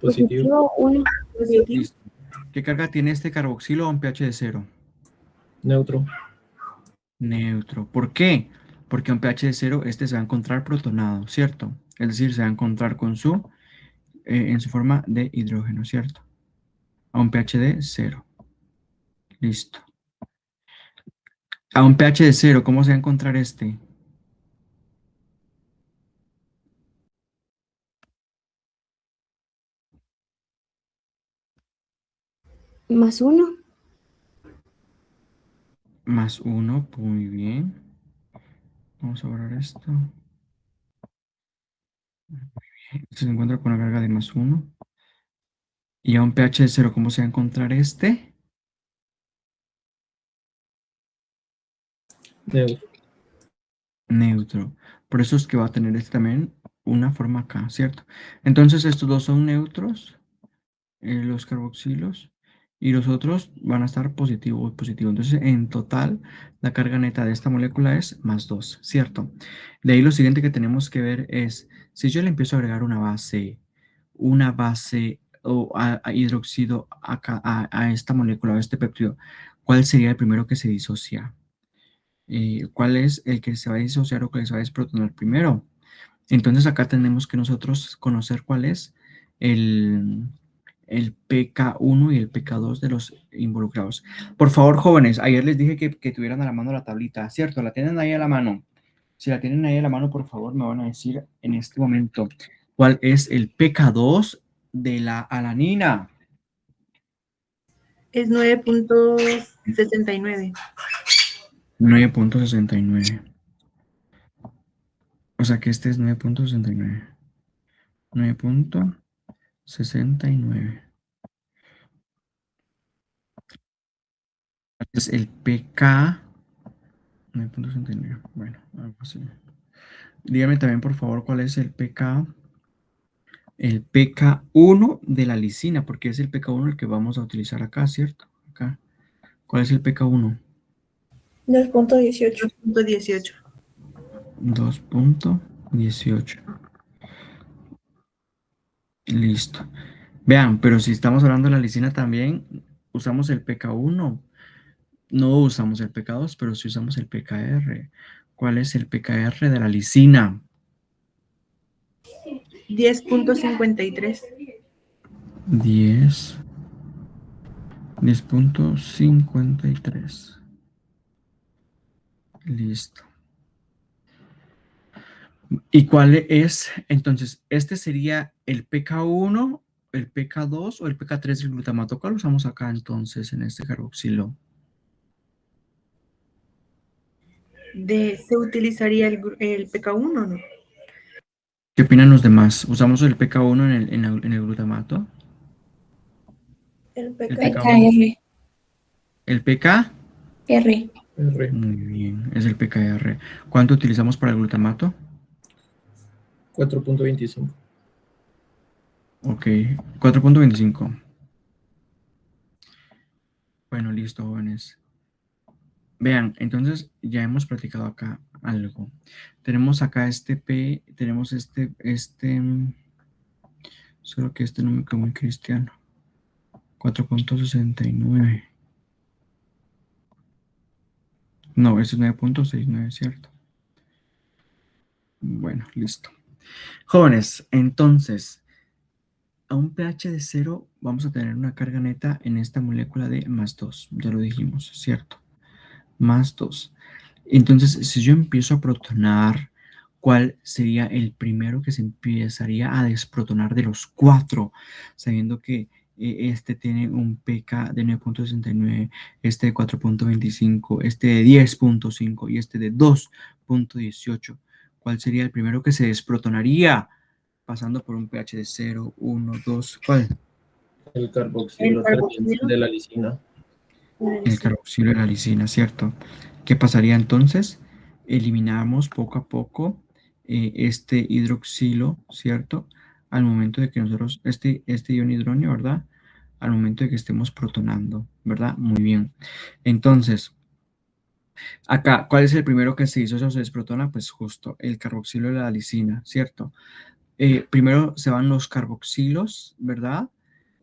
Positivo. Positivo 1. Positivo. Listo. ¿Qué carga tiene este carboxilo a un pH de 0? Neutro. Neutro. ¿Por qué? Porque a un pH de 0, este se va a encontrar protonado, ¿cierto? Es decir, se va a encontrar con en su forma de hidrógeno, ¿cierto? A un pH de 0. Listo. A un pH de 0, ¿cómo se va a encontrar este? Más 1. Más 1, muy bien. Vamos a borrar esto. Este se encuentra con la carga de más 1. Y a un pH de 0, ¿cómo se va a encontrar este? Neutro. Neutro. Por eso es que va a tener este también una forma acá, ¿cierto? Entonces estos dos son neutros, los carboxilos, y los otros van a estar positivo o positivo. Entonces, en total, la carga neta de esta molécula es más 2, ¿cierto? De ahí lo siguiente que tenemos que ver es, si yo le empiezo a agregar una base o a hidróxido acá, a esta molécula, a este péptido, ¿cuál sería el primero que se disocia? ¿Cuál es el que se va a disociar o que se va a desprotonar primero? Entonces acá tenemos que nosotros conocer cuál es el, el pK1 y el pK2 de los involucrados. Por favor, jóvenes, ayer les dije que tuvieran a la mano la tablita, ¿cierto? ¿La tienen ahí a la mano? Si la tienen ahí a la mano, por favor, me van a decir en este momento cuál es el pK2 de la alanina. Es 9.69. 9.69. O sea que este es 9.69. 9.69. Es el pK 9.69. Bueno, algo así. Dígame también, por favor, cuál es el pK1 de la lisina, porque es el pK1 el que vamos a utilizar acá, ¿cierto? Acá. ¿Cuál es el pK1? 2.18. 2.18. 2.18. Listo. Vean, pero si estamos hablando de la lisina también, usamos el pK1. No usamos el pK2, pero sí usamos el pKr. ¿Cuál es el pKr de la lisina? 10.53. 10.53. Listo. ¿Y cuál es? Entonces, este sería el pK1, el pK2 o el pK3 del glutamato. ¿Cuál usamos acá entonces en este carboxilo? ¿Se utilizaría el PK1 o no? ¿Qué opinan los demás? ¿Usamos el pK1 en el glutamato? El El pK. pK1. PKR. ¿El pK? R. R. Muy bien, es el pKr. ¿Cuánto utilizamos para el glutamato? 4.25. Ok, 4.25. Bueno, listo, jóvenes. Vean, entonces ya hemos platicado acá algo. Tenemos acá este P, tenemos solo que este no me quedó muy cristiano. 4.69. No, ese es 9.69, ¿cierto? Bueno, listo. Jóvenes, entonces, a un pH de 0 vamos a tener una carga neta en esta molécula de más 2. Ya lo dijimos, ¿cierto? Más 2. Entonces, si yo empiezo a protonar, ¿cuál sería el primero que se empezaría a desprotonar de los cuatro? Sabiendo que este tiene un pK de 9.69, este de 4.25, este de 10.5 y este de 2.18. ¿Cuál sería el primero que se desprotonaría? Pasando por un pH de 0, 1, 2. ¿Cuál? El El carboxilo 3 carboxilo. de la lisina. El carboxilo de la lisina, ¿cierto? ¿Qué pasaría entonces? Eliminamos poco a poco este hidroxilo, ¿cierto? Al momento de que nosotros, este ion hidronio, ¿verdad? Al momento de que estemos protonando, ¿verdad? Muy bien. Entonces, acá, ¿cuál es el primero que se disocia o se desprotona? Pues justo el carboxilo de la lisina, ¿cierto? Primero se van los carboxilos, ¿verdad?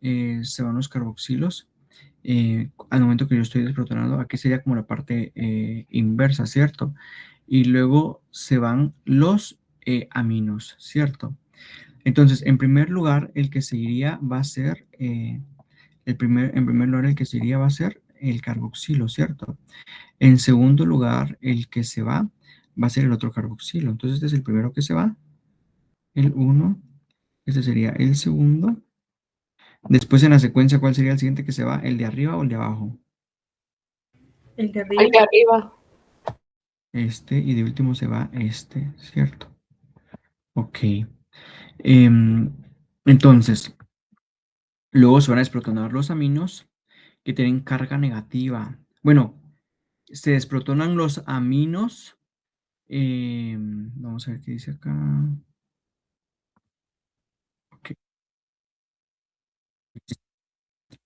Se van los carboxilos. Al momento que yo estoy desprotonando, aquí sería como la parte inversa, ¿cierto? y luego se van los aminos, ¿cierto? Entonces, en primer lugar, el que seguiría va a ser, en primer lugar, el que seguiría va a ser el carboxilo, ¿cierto? En segundo lugar, el que se va a ser el otro carboxilo. Entonces, este es el primero que se va, el uno. Este sería el segundo. Después, en la secuencia, ¿cuál sería el siguiente que se va? ¿El de arriba o el de abajo? El de El arriba. de arriba. Este, y de último se va este, ¿cierto? Ok. Em, entonces, luego se van a desprotonar los aminos que tienen carga negativa. Bueno, se desprotonan los aminos. Vamos a ver qué dice acá. Ok.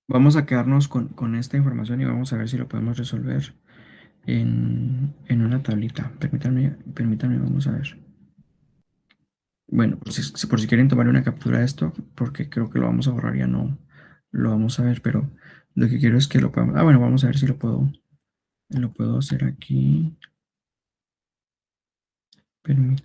Vamos a quedarnos con esta información y vamos a ver si lo podemos resolver en una tablita. Permítanme, vamos a ver. Bueno, por si quieren tomar una captura de esto, porque creo que lo vamos a borrar, ya no lo vamos a ver, pero lo que quiero es que lo podamos. Ah, bueno, vamos a ver si lo puedo hacer aquí. Permí-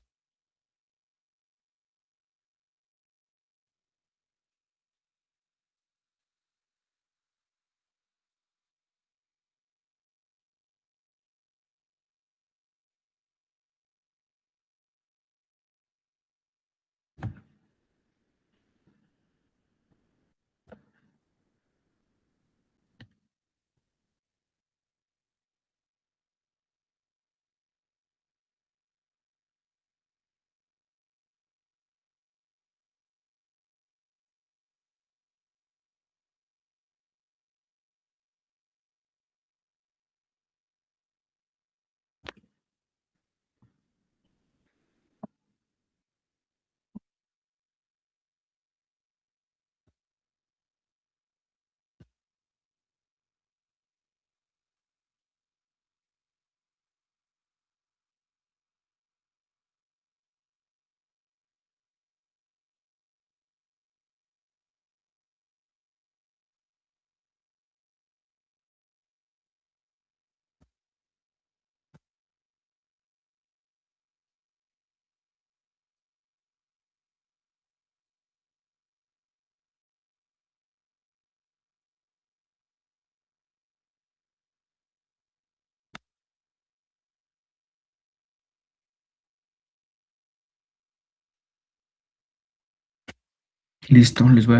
Listo, les voy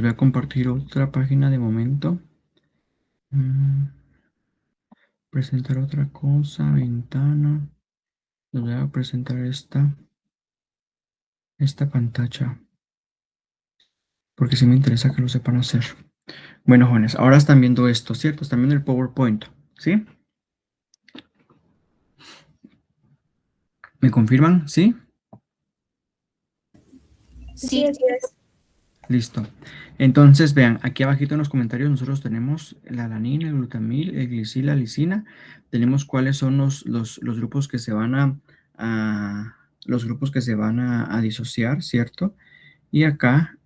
a compartir otra página de momento. Mm, Presentar otra cosa, ventana. Les voy a presentar esta pantalla, porque sí me interesa que lo sepan hacer. Bueno, jóvenes, ahora están viendo esto, ¿cierto? Están viendo el PowerPoint, ¿sí? ¿Me confirman? ¿Sí? Sí, así es. Listo. Entonces, vean, aquí abajito en los comentarios nosotros tenemos la alanina, el glutamil, el glisil, la lisina. Tenemos cuáles son los grupos que se van los grupos que se van a disociar, ¿cierto? Y acá,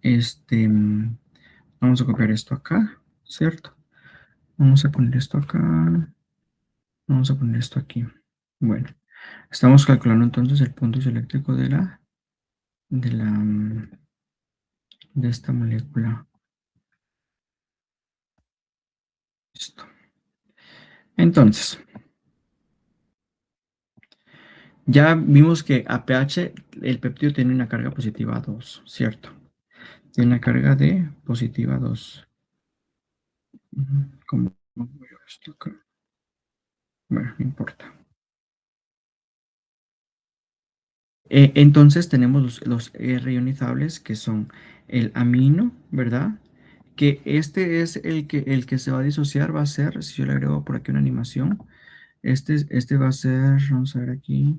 vamos a copiar esto acá, ¿cierto? Vamos a poner esto acá. Vamos a poner esto aquí. Bueno, estamos calculando entonces el punto isoeléctrico de la, de esta molécula. Listo. Entonces, ya vimos que a pH el péptido tiene una carga positiva 2, ¿cierto? Tiene una carga de positiva 2. ¿Cómo voy a esto acá? Bueno, no importa. Entonces tenemos los reionizables que son el amino, ¿verdad? Que este es el que se va a disociar, va a ser, si yo le agrego por aquí una animación, este va a ser, vamos a ver aquí,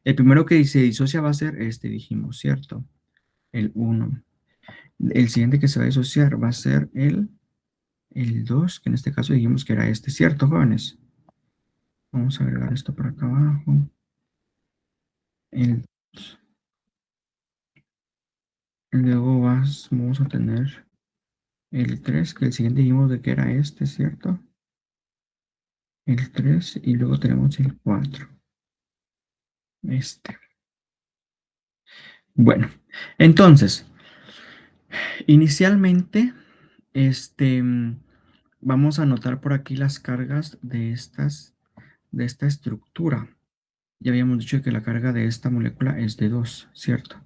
el primero que se disocia va a ser este, dijimos, ¿cierto? El uno. El siguiente que se va a disociar va a ser el 2, que en este caso dijimos que era este, ¿cierto, jóvenes? Vamos a agregar esto por acá abajo. El, luego vamos a tener el 3, que el siguiente dijimos de que era este, ¿cierto? El 3 y luego tenemos el 4. Bueno, entonces, inicialmente, vamos a anotar por aquí las cargas de esta estructura. Ya habíamos dicho que la carga de esta molécula es de 2, ¿cierto?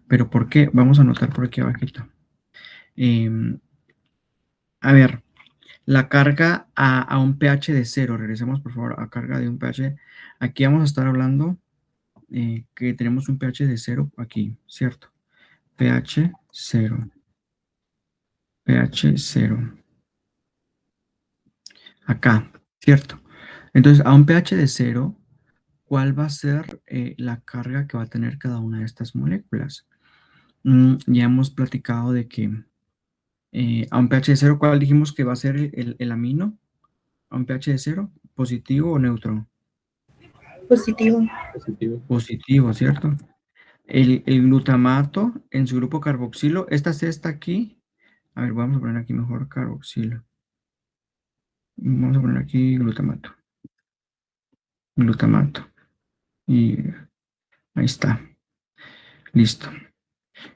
Pero ¿por qué? Vamos a anotar por aquí abajito. A ver, la carga a un pH de 0. Regresemos por favor a carga de un pH. Aquí vamos a estar hablando que tenemos un pH de 0 aquí, ¿cierto? pH 0. pH 0. Acá, ¿cierto? Entonces, a un pH de 0, ¿cuál va a ser la carga que va a tener cada una de estas moléculas? Ya hemos platicado de que a un pH de 0, ¿cuál dijimos que va a ser el amino? A un pH de 0, ¿positivo o neutro? Positivo. Positivo. Positivo, ¿cierto? El glutamato en su grupo carboxilo, esta C está aquí. A ver, vamos a poner aquí mejor carboxilo. Vamos a poner aquí glutamato. Glutamato. Y ahí está. Listo.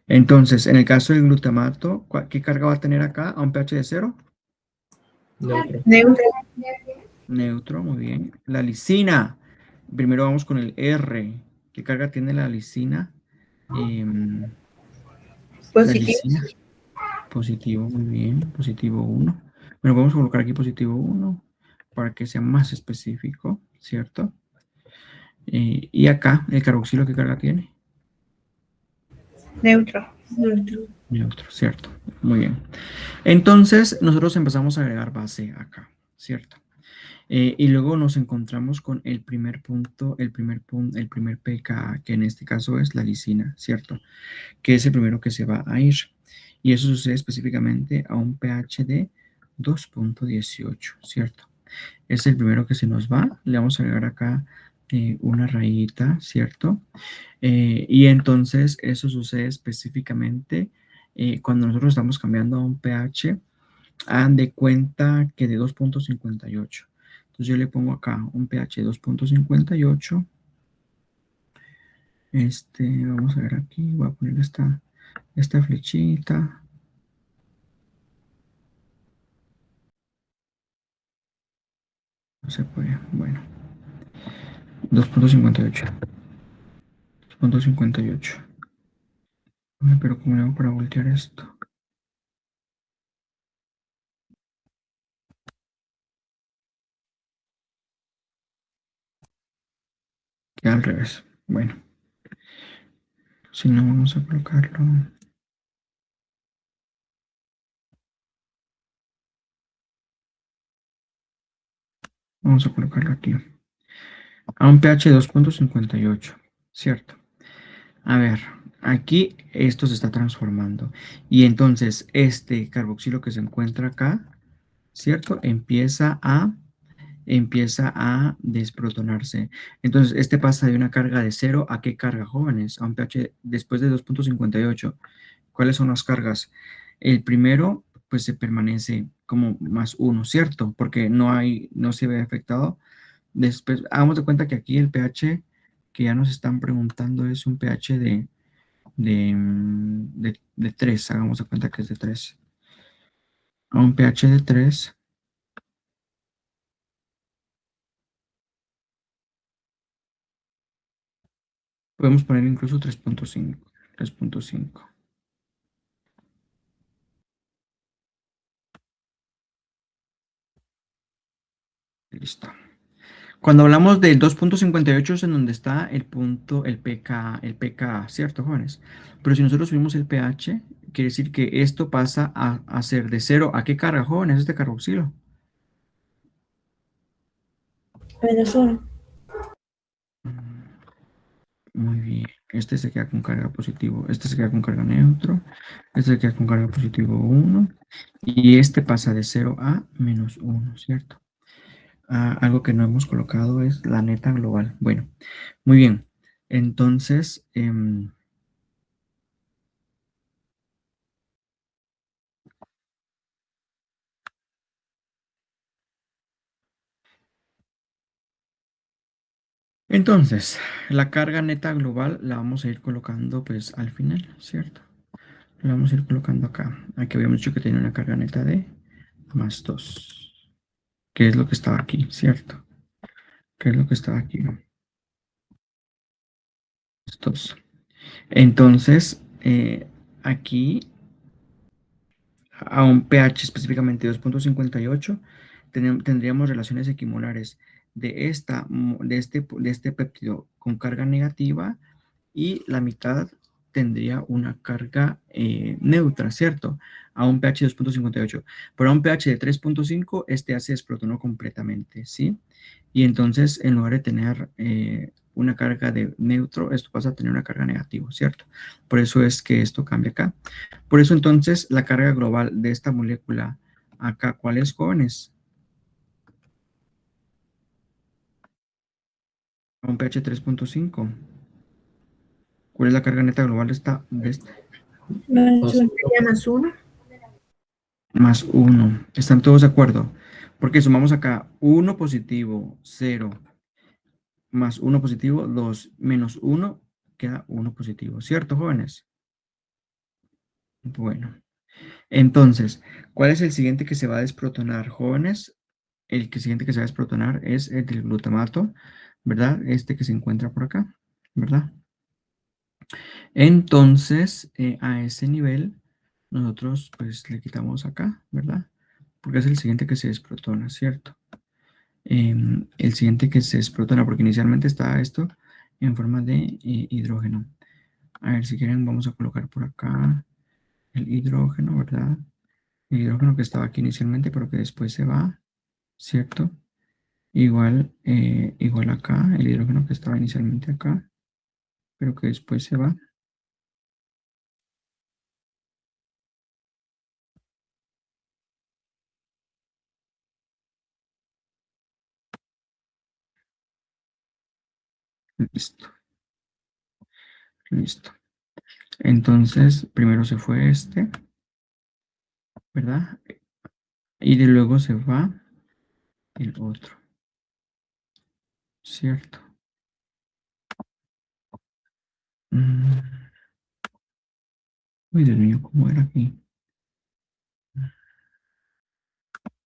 Entonces, en el caso del glutamato, ¿qué carga va a tener acá a un pH de 0? Neutro. Neutro. Neutro, muy bien. La lisina. Primero vamos con el R. ¿Qué carga tiene la lisina? La Positivo. lisina. Positivo, muy bien. Positivo 1. Bueno, vamos a colocar aquí positivo 1 para que sea más específico, ¿cierto? Y acá, el carboxilo, ¿qué carga tiene? Neutro. Neutro. Neutro, ¿cierto? Muy bien. Entonces, nosotros empezamos a agregar base acá, ¿cierto? Y luego nos encontramos con el primer punto, el primer pKa, que en este caso es la lisina, ¿cierto? Que es el primero que se va a ir. Y eso sucede específicamente a un pH de 2.18, ¿cierto? Es el primero que se nos va. Le vamos a agregar acá una rayita, ¿cierto? Y entonces eso sucede específicamente cuando nosotros estamos cambiando a un pH. Hagan de cuenta que de 2.58. Entonces yo le pongo acá un pH de 2.58. Vamos a ver aquí, voy a poner esta flechita. No se puede, bueno. 2.58. 2.58. Pero ¿cómo le hago para voltear esto? Queda al revés. Bueno, si no, vamos a colocarlo. Vamos a colocarlo aquí. A un pH de 2.58, ¿cierto? A ver, aquí esto se está transformando. Y entonces este carboxilo que se encuentra acá, ¿cierto? Empieza a desprotonarse. Entonces, este pasa de una carga de 0 a ¿qué carga, jóvenes? A un pH después de 2.58. ¿Cuáles son las cargas? El primero, pues se permanece como más 1, ¿cierto? Porque no se ve afectado. Después, hagamos de cuenta que aquí el pH que ya nos están preguntando es un pH de 3. Hagamos de cuenta que es de 3. A un pH de 3. Podemos poner incluso 3.5. 3.5. Listo. Cuando hablamos de 2.58 es en donde está el punto, el pK, ¿cierto, jóvenes? Pero si nosotros subimos el pH, quiere decir que esto pasa a ser de 0. ¿A qué carga, jóvenes? Este carboxilo. -1. Muy bien. Este se queda con carga positivo. Este se queda con carga neutro. Este se queda con carga positivo 1. Y este pasa de 0 a -1, ¿cierto? Algo que no hemos colocado es la neta global. Bueno, muy bien. Entonces, Entonces, la carga neta global la vamos a ir colocando pues al final, ¿cierto? La vamos a ir colocando acá. Aquí habíamos dicho que tiene una carga neta de más 2, que es lo que estaba aquí, ¿cierto? ¿Qué es lo que estaba aquí? Estos. Entonces, aquí a un pH específicamente 2.58 tendríamos relaciones equimolares de este péptido con carga negativa y la mitad tendría una carga neutra, ¿cierto? A un pH de 2.58. Pero a un pH de 3.5, este ya se desprotonó completamente, ¿sí? Y entonces, en lugar de tener una carga de neutro, esto pasa a tener una carga negativa, ¿cierto? Por eso es que esto cambia acá. Por eso entonces, la carga global de esta molécula acá, ¿cuál es, jóvenes? A un pH 3.5. ¿Cuál es la carga neta global de esta? Más Más uno sería más uno. Más 1. ¿Están todos de acuerdo? Porque sumamos acá 1 positivo, 0, más 1 positivo, 2, menos 1, queda 1 positivo. ¿Cierto, jóvenes? Bueno, entonces, ¿cuál es el siguiente que se va a desprotonar, jóvenes? Siguiente que se va a desprotonar es el del glutamato, ¿verdad? Este que se encuentra por acá, ¿verdad? Entonces, a ese nivel, nosotros pues le quitamos acá, ¿verdad? Porque es el siguiente que se desprotona, ¿cierto? El siguiente que se desprotona, porque inicialmente estaba esto en forma de hidrógeno. A ver, si quieren, vamos a colocar por acá el hidrógeno, ¿verdad? El hidrógeno que estaba aquí inicialmente, pero que después se va, ¿cierto? Igual acá, el hidrógeno que estaba inicialmente acá, pero que después se va. Listo, listo. Entonces, primero se fue este, ¿verdad? Y de luego se va el otro, ¿cierto? Mm, Uy, Dios mío, ¿cómo era aquí?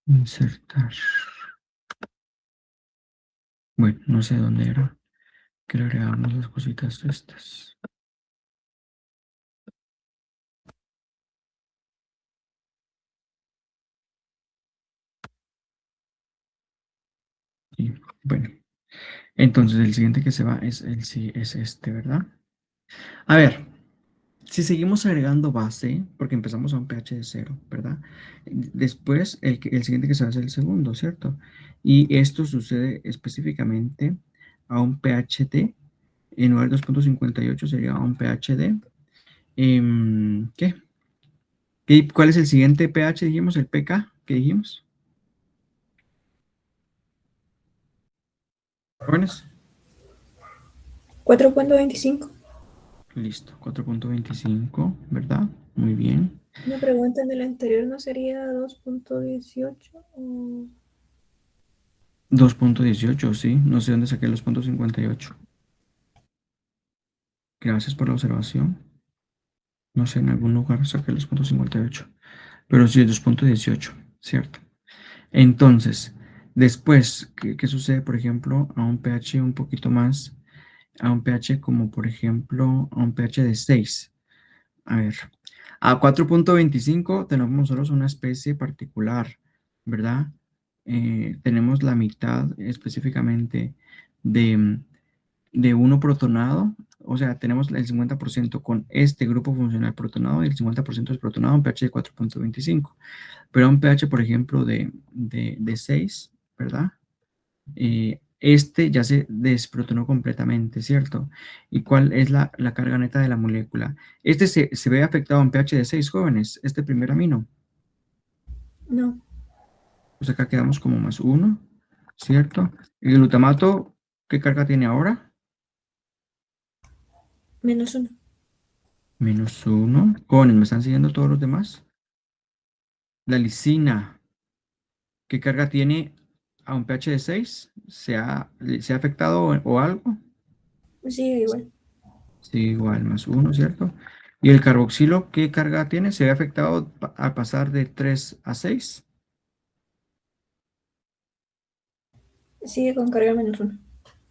Insertar. Bueno, no sé dónde era. Que le agregamos las cositas estas. Y bueno, entonces el siguiente que se va es este, ¿verdad? A ver, si seguimos agregando base, porque empezamos a un pH de 0, ¿verdad? Después, el siguiente que se va es el segundo, ¿cierto? Y esto sucede específicamente a un pH de, en lugar de 2.58 sería a un pH de, ¿qué? ¿Cuál es el siguiente pH, dijimos? ¿El pK? ¿Qué dijimos? Jóvenes. 4.25. Listo, 4.25, ¿verdad? Muy bien. Una pregunta en el anterior, ¿no sería 2.18? 2.18, sí. No sé dónde saqué los puntos 58. Gracias por la observación. No sé, en algún lugar saqué los puntos 58. Pero sí, 2.18, ¿cierto? Entonces, después, ¿qué sucede, por ejemplo, a un pH un poquito más, a un pH como, por ejemplo, a un pH de 6? A ver, a 4.25 tenemos nosotros una especie particular, ¿verdad? Tenemos la mitad específicamente de, de uno protonado, o sea, tenemos el 50% con este grupo funcional protonado y el 50% es protonado, un pH de 4.25. Pero un pH, por ejemplo, de 6, ¿verdad? Este ya se desprotonó completamente, ¿cierto? ¿Y cuál es la carga neta de la molécula? Este se ve afectado en pH de 6, jóvenes, este primer amino. No, Pues acá quedamos como más 1, ¿cierto? ¿El glutamato qué carga tiene ahora? menos uno. Menos 1. Jóvenes, ¿me están siguiendo todos los demás? La lisina, ¿qué carga tiene a un pH de 6, ¿se ha afectado o algo? Sigue igual. Sí, igual, +1, ¿cierto? ¿Y el carboxilo qué carga tiene? ¿Se ve afectado al pasar de 3 a 6? Sigue con carga -1.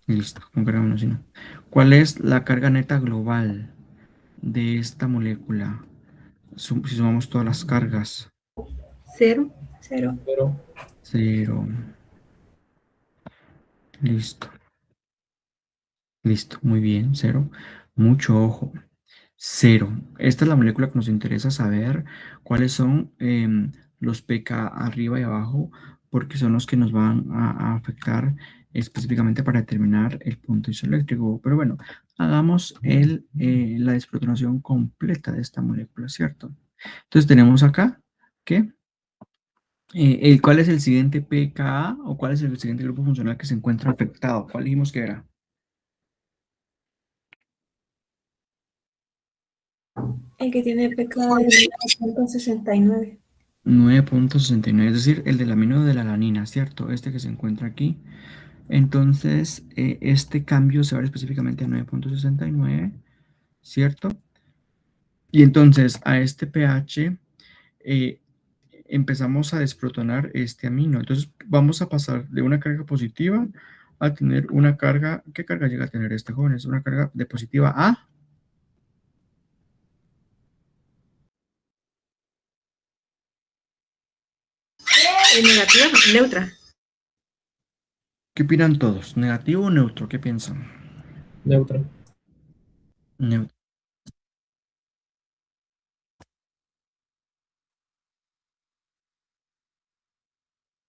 Listo, con carga -1. ¿Cuál es la carga neta global de esta molécula? Si sumamos todas las cargas. 0. 0. Pero 0. Listo. Listo, muy bien, 0. Mucho ojo. 0. Esta es la molécula que nos interesa saber cuáles son los pK arriba y abajo, porque son los que nos van a afectar específicamente para determinar el punto isoeléctrico. Pero bueno, hagamos la desprotonación completa de esta molécula, ¿cierto? Entonces tenemos acá que ¿cuál es el siguiente pKa o cuál es el siguiente grupo funcional que se encuentra afectado? ¿Cuál dijimos que era? El que tiene pK de 169. 9.69, es decir, el del amino de la alanina, ¿cierto? Este que se encuentra aquí. Entonces, este cambio se va a ver específicamente a 9.69, ¿cierto? Y entonces a este pH eh, empezamos a desprotonar este amino. Entonces vamos a pasar de una carga positiva a tener una carga. ¿Qué carga llega a tener este joven? Es una carga de positiva a. Negativa, neutra. ¿Qué opinan todos? ¿Negativo o neutro? ¿Qué piensan? neutra. Neutro.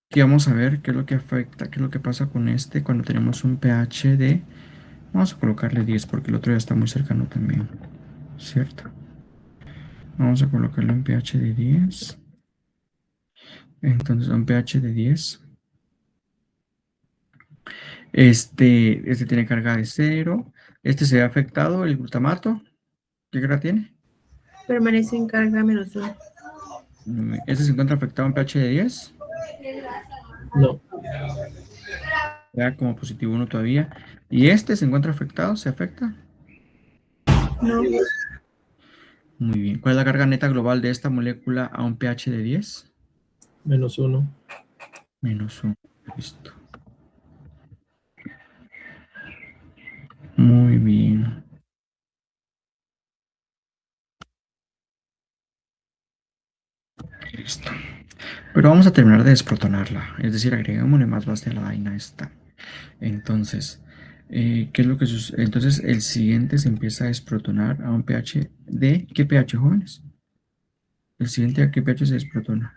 Aquí vamos a ver qué es lo que afecta, qué es lo que pasa con este cuando tenemos un pH de, vamos a colocarle 10 porque el otro ya está muy cercano también, ¿cierto? Vamos a colocarle un pH de 10. Entonces, un pH de 10. Este tiene carga de 0. Este se ve afectado, el glutamato. ¿Qué carga tiene? Permanece en carga -1. Este se encuentra afectado en pH de 10. No, Ya como positivo 1 todavía. Y este se encuentra afectado, ¿se afecta? No. Muy bien. ¿Cuál es la carga neta global de esta molécula a un pH de 10? -1. -1. Listo. Muy bien. Listo. Pero vamos a terminar de desprotonarla. Es decir, agreguémosle más base a la vaina esta. Entonces, ¿qué es lo que sucede? Entonces, el siguiente se empieza a desprotonar a un pH de... ¿Qué pH, jóvenes? El siguiente a qué pH se desprotona.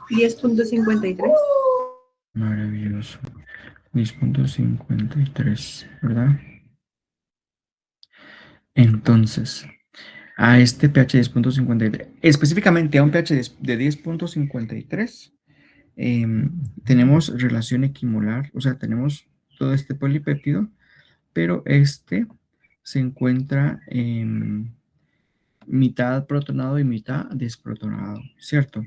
10.53. Maravilloso. 10.53, ¿verdad? Entonces, a este pH 10.53, específicamente a un pH de 10.53, tenemos relación equimolar, o sea, tenemos todo este polipéptido, pero este se encuentra en mitad protonado y mitad desprotonado, ¿cierto?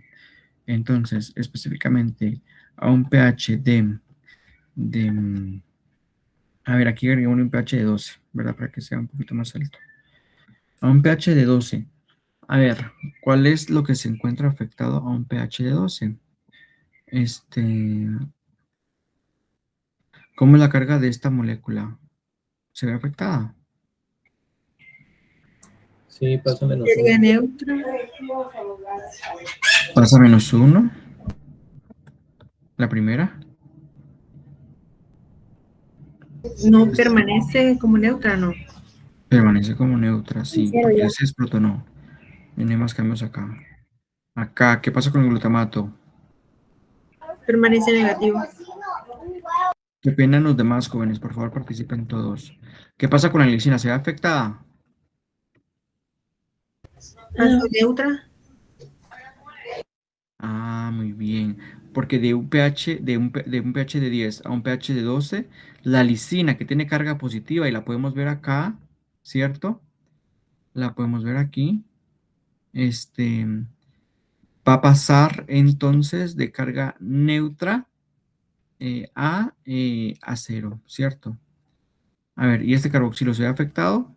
Entonces, específicamente a un pH de a ver, aquí agregué un pH de 12, ¿verdad? Para que sea un poquito más alto. A un pH de 12. A ver, ¿cuál es lo que se encuentra afectado a un pH de 12? ¿Cómo es la carga de esta molécula? ¿Se ve afectada? Sí, pasa Sería -1. neutra. Pasa -1, la primera. No permanece como neutra, no. Permanece como neutra, sí, Cero porque ya. ya se desprotonó. No hay más cambios acá. Acá, ¿qué pasa con el glutamato? Permanece negativo. ¿Qué opinan los demás jóvenes? Por favor, participen todos. ¿Qué pasa con la lisina? ¿Se ve afectada? Tanto neutra. Ah, muy bien. Porque de un pH de un pH de 10 a un pH de 12, la lisina que tiene carga positiva y la podemos ver acá, ¿cierto? La podemos ver aquí. Va a pasar entonces de carga neutra a cero, ¿cierto? A ver, ¿y este carboxilo se ve afectado?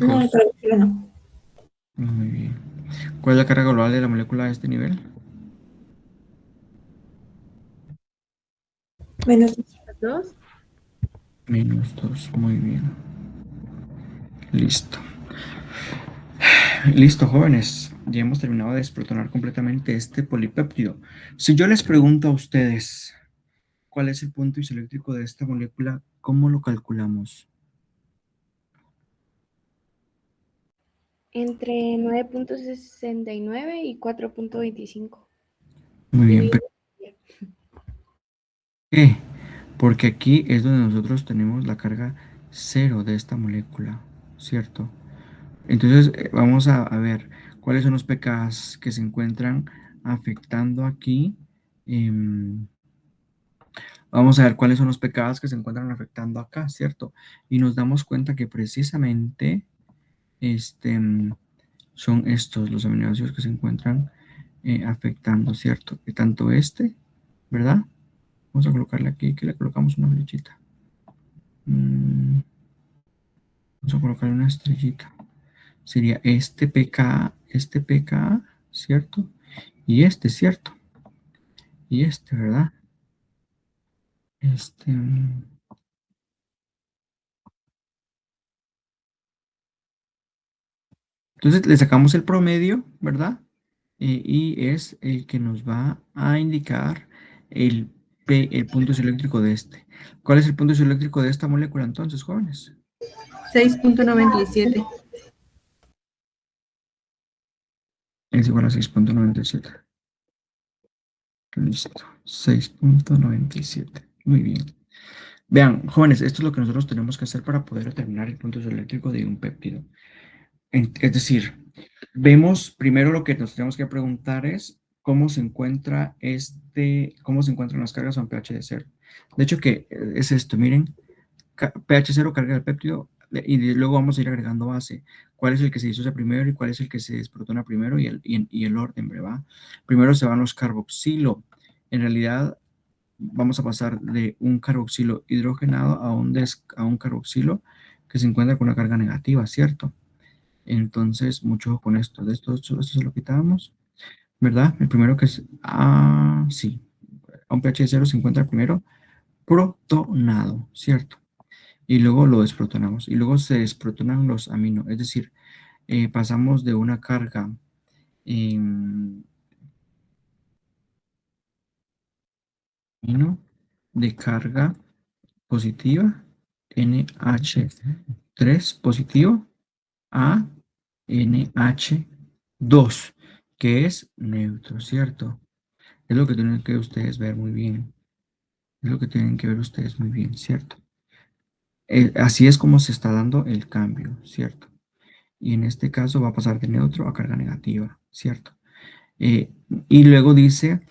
No, el Chicos, carboxilo no. muy bien. ¿Cuál es la carga global de la molécula a este nivel? Menos. Dos. -2, muy bien. Listo. Listo, jóvenes. Ya hemos terminado de desprotonar completamente este polipéptido. Si yo les pregunto a ustedes cuál es el punto isoeléctrico de esta molécula, ¿cómo lo calculamos? Entre 9.69 y 4.25. Muy bien, Dividido. ¿pero qué? Porque aquí es donde nosotros tenemos la carga cero de esta molécula, ¿cierto? Entonces, vamos a ver cuáles son los pKs que se encuentran afectando aquí. em, Vamos a ver cuáles son los pKs que se encuentran afectando acá, ¿cierto? Y nos damos cuenta que precisamente este, son estos los aminoácidos que se encuentran afectando, ¿cierto? Que tanto este, ¿verdad? Vamos a colocarle aquí, que le colocamos una flechita. Vamos a colocarle una estrellita. Sería este pKa, ¿cierto? Y este, ¿cierto? Y este, ¿verdad? Este, entonces le sacamos el promedio, ¿verdad? Y es el que nos va a indicar el, el punto isoeléctrico de este. ¿Cuál es el punto isoeléctrico de esta molécula entonces, jóvenes? 6.97. Es igual a 6.97. Listo. 6.97. Muy bien. Vean, jóvenes, esto es lo que nosotros tenemos que hacer para poder determinar el punto isoeléctrico de un péptido. Es decir, vemos primero lo que nos tenemos que preguntar es cómo se encuentra cómo se encuentran las cargas a un pH de 0. De hecho, que es esto, miren, pH 0 carga del péptido y luego vamos a ir agregando base. ¿Cuál es el que se disocia primero y cuál es el que se desprotona primero y el orden, ¿verdad? Primero se van los carboxilo. En realidad, vamos a pasar de un carboxilo hidrogenado a un carboxilo que se encuentra con una carga negativa, ¿cierto? Entonces, mucho ojo con esto. De esto se lo quitamos, ¿verdad? El primero que es, sí, a un pH de 0 se encuentra primero protonado, ¿cierto? Y luego lo desprotonamos. Y luego se desprotonan los aminos, es decir, pasamos de una carga amino de carga positiva, NH3 positivo, a NH2, que es neutro, ¿cierto? Es lo que tienen que ustedes ver muy bien. Es lo que tienen que ver ustedes muy bien, ¿cierto? Así es como se está dando el cambio, ¿cierto? Y en este caso va a pasar de neutro a carga negativa, ¿cierto? Eh, y luego dice,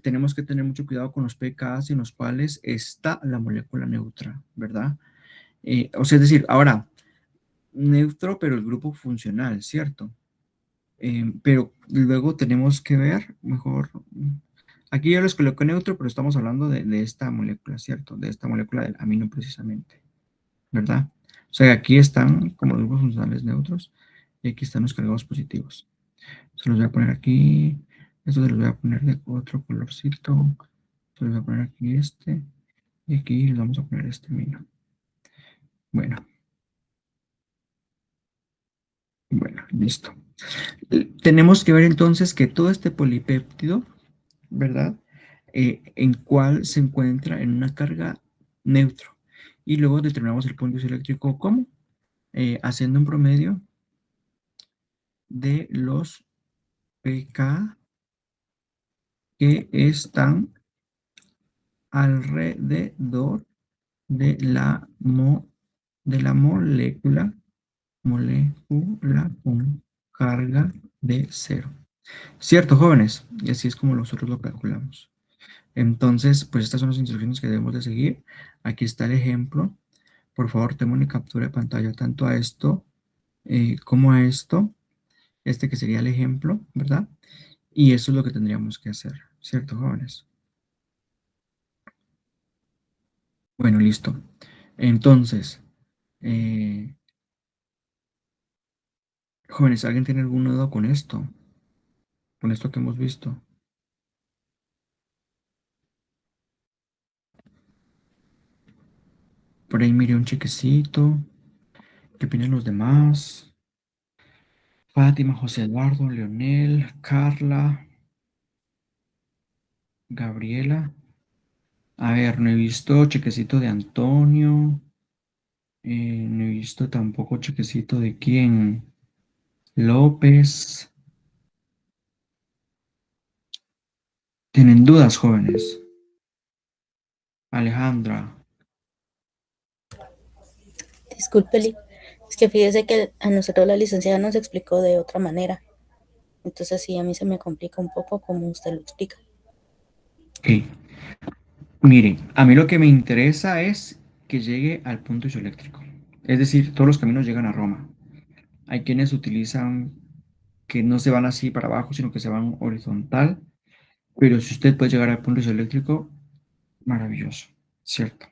tenemos que tener mucho cuidado con los pKs en los cuales está la molécula neutra, ¿verdad? O sea, es decir, ahora, neutro, pero el grupo funcional, ¿cierto? Pero luego tenemos que ver, mejor, aquí yo les coloqué neutro, pero estamos hablando de esta molécula, ¿cierto? De esta molécula del amino precisamente, ¿verdad? O sea, aquí están como los grupos funcionales neutros y aquí están los cargados positivos. Se los voy a poner aquí, esto se los voy a poner de otro colorcito, se los voy a poner aquí este, y aquí les vamos a poner este amino. Bueno, listo. Tenemos que ver entonces que todo este polipéptido, ¿verdad? En cuál se encuentra en una carga neutro. Y luego determinamos el punto isoeléctrico como haciendo un promedio de los pK que están alrededor de la molécula con carga de 0. ¿Cierto, jóvenes? Y así es como nosotros lo calculamos. Entonces, pues estas son las instrucciones que debemos de seguir. Aquí está el ejemplo. Por favor, tengo una captura de pantalla tanto a esto como a esto. este que sería el ejemplo, ¿verdad? Y eso es lo que tendríamos que hacer, ¿cierto, jóvenes? Bueno, listo. Entonces, eh, jóvenes, ¿alguien tiene algún duda con esto? Con esto que hemos visto. Por ahí miré un chequecito. ¿Qué opinan los demás? Fátima, José Eduardo, Leonel, Carla, Gabriela. A ver, no he visto chequecito de Antonio. No he visto tampoco chequecito de quién. López. ¿Tienen dudas, jóvenes? Alejandra. Disculpe, es que fíjese que a nosotros la licenciada nos explicó de otra manera. Entonces sí, a mí se me complica un poco como usted lo explica. Ok. Miren, a mí lo que me interesa es que llegue al punto isoeléctrico. Es decir, todos los caminos llegan a Roma. Hay quienes utilizan que no se van así para abajo, sino que se van horizontal. Pero si usted puede llegar al punto isoeléctrico, maravilloso, ¿cierto?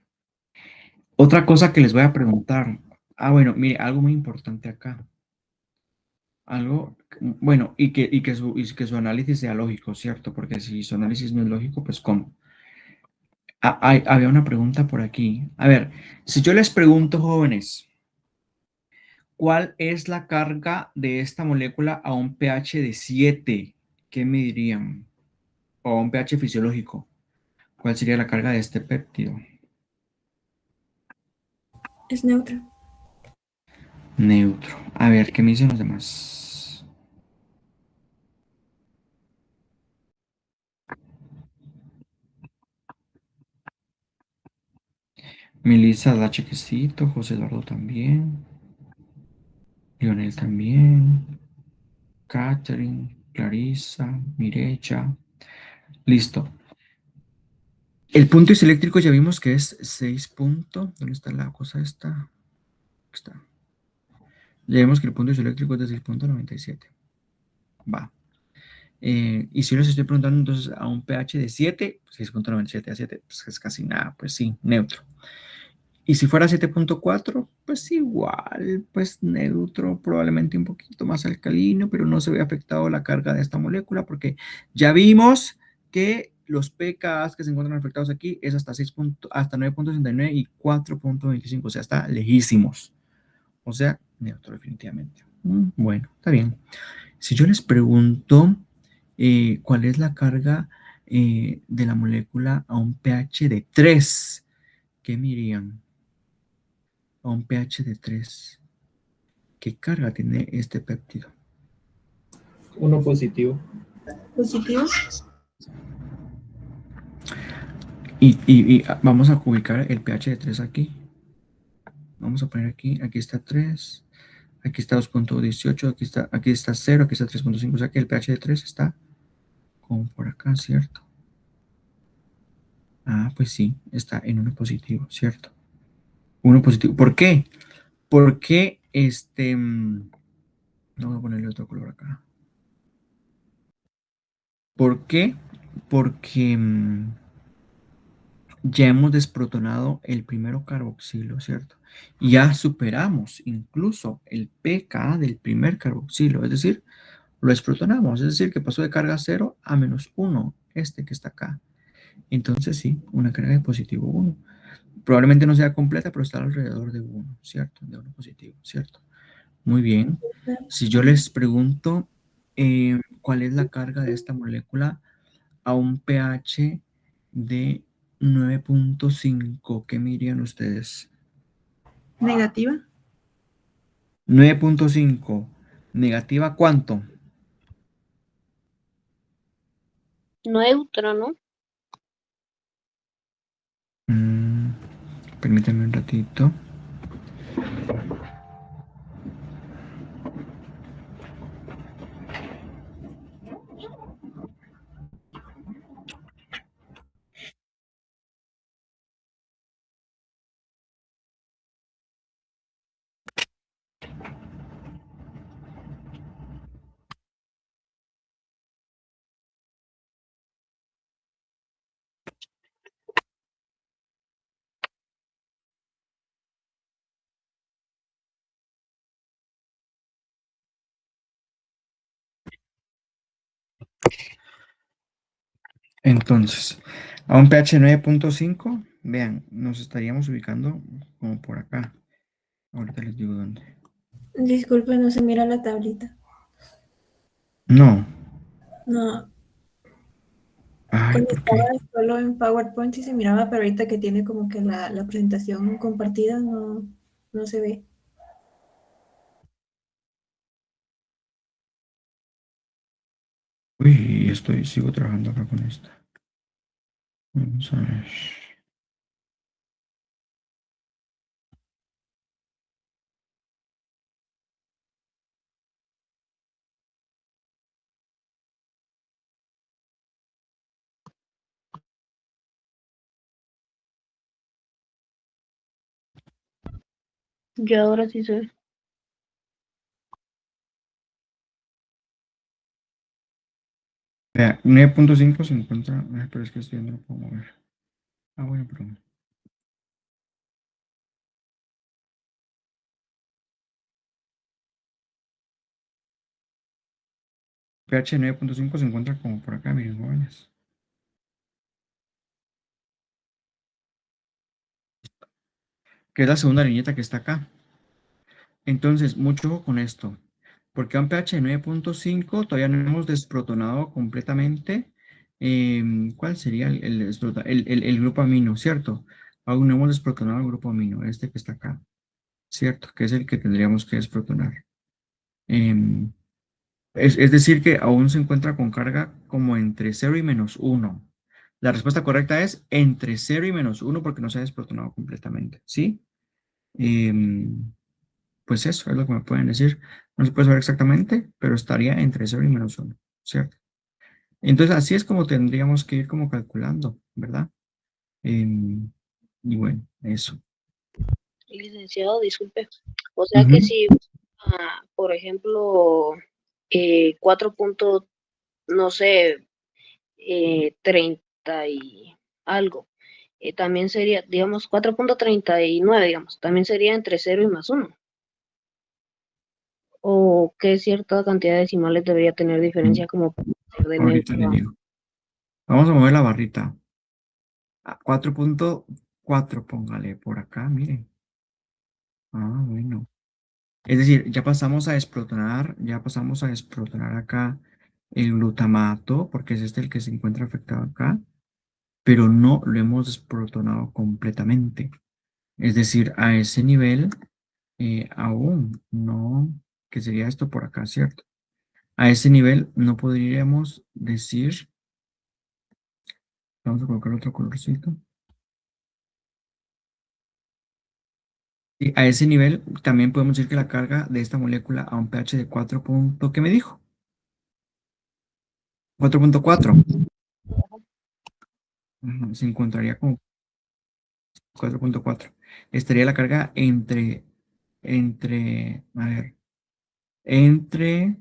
Otra cosa que les voy a preguntar. Ah, bueno, mire, algo muy importante acá. Algo, bueno, y que su análisis sea lógico, ¿cierto? Porque si su análisis no es lógico, pues ¿cómo? Había una pregunta por aquí. A ver, si yo les pregunto, jóvenes, ¿cuál es la carga de esta molécula a un pH de 7? ¿Qué me dirían? O a un pH fisiológico. ¿Cuál sería la carga de este péptido? Es neutra. Neutro. A ver, ¿qué me dicen los demás? Melissa da chequecito, José Eduardo también, Lionel también, Catherine, Clarissa, Mirecha. Listo. El punto iseléctrico ya vimos que es 6 puntos. ¿Dónde está la cosa esta? Aquí está. Ya vimos que el punto iseléctrico es de 6,97. Va. Y si yo les estoy preguntando entonces a un pH de 7, 6,97 a 7, pues es casi nada, pues sí, neutro. Y si fuera 7,4, pues igual, pues neutro, probablemente un poquito más alcalino, pero no se ve afectado la carga de esta molécula porque ya vimos que los pKa que se encuentran afectados aquí es hasta 6 hasta 9,69 y 4,25, o sea, está lejísimos. O sea, neutro definitivamente. Bueno, está bien. Si yo les pregunto cuál es la carga de la molécula a un pH de 3, ¿qué me dirían? A un pH de 3. ¿Qué carga tiene este péptido? 1 positivo. Positivo. Y vamos a ubicar el pH de 3 aquí. Vamos a poner aquí está 3, aquí está 2,18, aquí está 0, aquí está 3,5, o sea que el pH de 3 está como por acá, ¿cierto? Ah, pues sí, está en 1 positivo, ¿cierto? 1 positivo. ¿Por qué? Porque no voy a ponerle otro color acá. ¿Por qué? Porque ya hemos desprotonado el primero carboxilo, ¿cierto? Y ya superamos incluso el pK del primer carboxilo, es decir, lo desprotonamos, es decir, que pasó de carga 0 a -1, este que está acá. Entonces sí, una carga de positivo 1. Probablemente no sea completa, pero está alrededor de 1, ¿cierto? De 1 positivo, ¿cierto? Muy bien. Si yo les pregunto cuál es la carga de esta molécula a un pH de 9,5, ¿qué me dirían ustedes? Negativa. 9,5. ¿Negativa cuánto? Neutro, ¿no? Mm, permítanme un ratito. Entonces, a un pH 9.5, vean, nos estaríamos ubicando como por acá. Ahorita les digo dónde. Disculpe, no se mira la tablita. No. No, Ay, cuando ¿por qué? estaba solo en PowerPoint sí se miraba, pero ahorita que tiene como que la presentación compartida no se ve. Uy, sigo trabajando acá con esta. Vamos a ver. Yo ahora sí soy. Vea, 9.5 se encuentra. Ay, pero es que esto ya no lo puedo mover. Ah, bueno, pero. pH 9.5 se encuentra como por acá, miren, jóvenes. Que es la segunda viñeta que está acá. Entonces, mucho ojo con esto. Porque a un pH de 9.5 todavía no hemos desprotonado completamente. ¿Cuál sería el grupo amino, cierto? Aún no hemos desprotonado el grupo amino, este que está acá, cierto, que es el que tendríamos que desprotonar. Em, es decir, que aún se encuentra con carga como entre 0 y -1. La respuesta correcta es entre 0 y -1 porque no se ha desprotonado completamente, ¿sí? Em, pues eso es lo que me pueden decir. No se puede saber exactamente, pero estaría entre 0 y -1, ¿cierto? Entonces, así es como tendríamos que ir como calculando, ¿verdad? Em, y bueno, eso. Licenciado, disculpe. O sea que Ujú. si, por ejemplo, 4 punto, no sé, 30 y algo, también sería, digamos, 4.39, digamos, también sería entre 0 y +1. O qué cierta cantidad de decimales debería tener diferencia como para ser de Ahorita le neutro. digo. Vamos a mover la barrita. A 4.4, póngale por acá, miren. Ah, bueno. Es decir, ya pasamos a desprotonar acá el glutamato, porque es este el que se encuentra afectado acá, pero no lo hemos desprotonado completamente. Es decir, a ese nivel aún no, que sería esto por acá, ¿cierto? A ese nivel no podríamos decir, vamos a colocar otro colorcito. Y a ese nivel también podemos decir que la carga de esta molécula a un pH de 4 ¿qué me dijo? 4.4. Se encontraría como 4.4. Estaría la carga a ver, entre,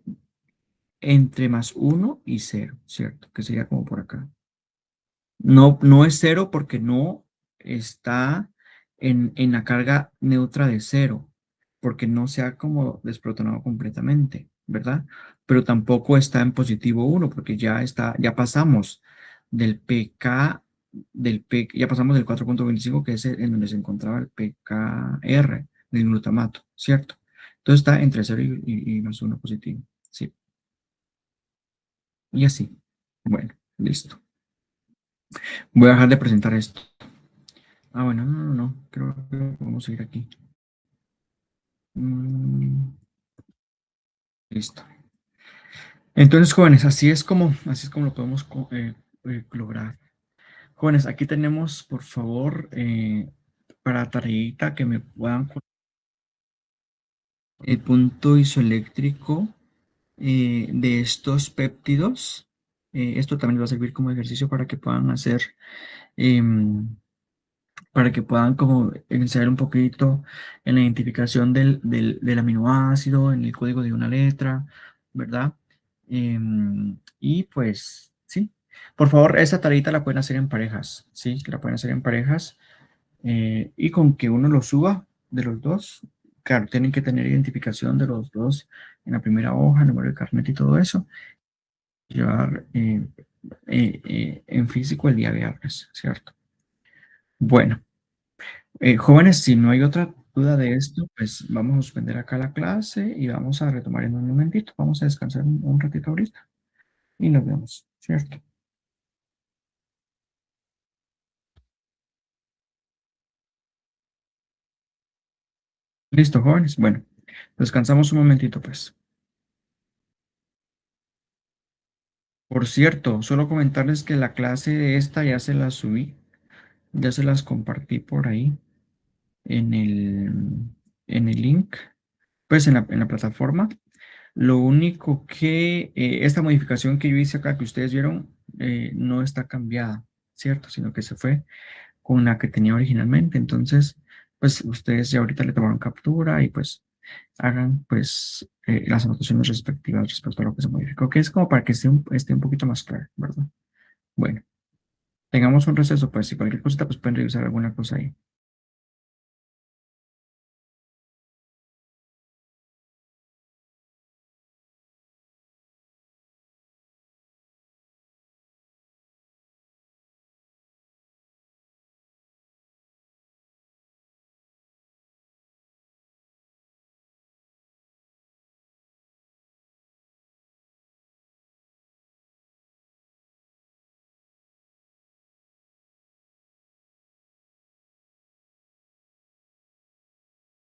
entre +1 y 0, ¿cierto? Que sería como por acá. No, no es 0 porque no está en la carga neutra de 0, porque no se ha como desprotonado completamente, ¿verdad? Pero tampoco está en positivo 1 porque ya pasamos del pK, ya pasamos del 4.25 que es en donde se encontraba el pKr del glutamato, ¿cierto? Entonces está entre 0 y +1 positivo, sí. Y así. Bueno, listo. Voy a dejar de presentar esto. Ah, bueno, no. Creo que vamos a seguir aquí. Listo. Entonces, jóvenes, así es como lo podemos lograr. Jóvenes, aquí tenemos, por favor, para tareita que me puedan poner el punto isoeléctrico de estos péptidos. Esto también les va a servir como ejercicio para que puedan hacer para que puedan como saber un poquito en la identificación del aminoácido, en el código de una letra, ¿verdad? Y pues, sí. Por favor, esta tareita la pueden hacer en parejas, ¿sí? La pueden hacer en parejas. Y con que uno lo suba de los dos, claro, tienen que tener identificación de los dos en la primera hoja, número de carnet y todo eso. Llevar en físico el día viernes, ¿cierto? Bueno, jóvenes, si no hay otra duda de esto, pues vamos a suspender acá la clase y vamos a retomar en un momentito. Vamos a descansar un ratito ahorita y nos vemos, ¿cierto? Listo, jóvenes. Bueno, descansamos un momentito, pues. Por cierto, solo comentarles que la clase de esta ya se la subí, ya se las compartí por ahí en el link, pues en la plataforma. Lo único que esta modificación que yo hice acá, que ustedes vieron, no está cambiada, ¿cierto? Sino que se fue con la que tenía originalmente. Entonces, pues ustedes ya ahorita le tomaron captura y pues hagan pues las anotaciones respectivas respecto a lo que se modificó, que es como para que esté un poquito más claro, ¿verdad? Bueno, tengamos un receso, pues si cualquier cosita, pues pueden revisar alguna cosa ahí.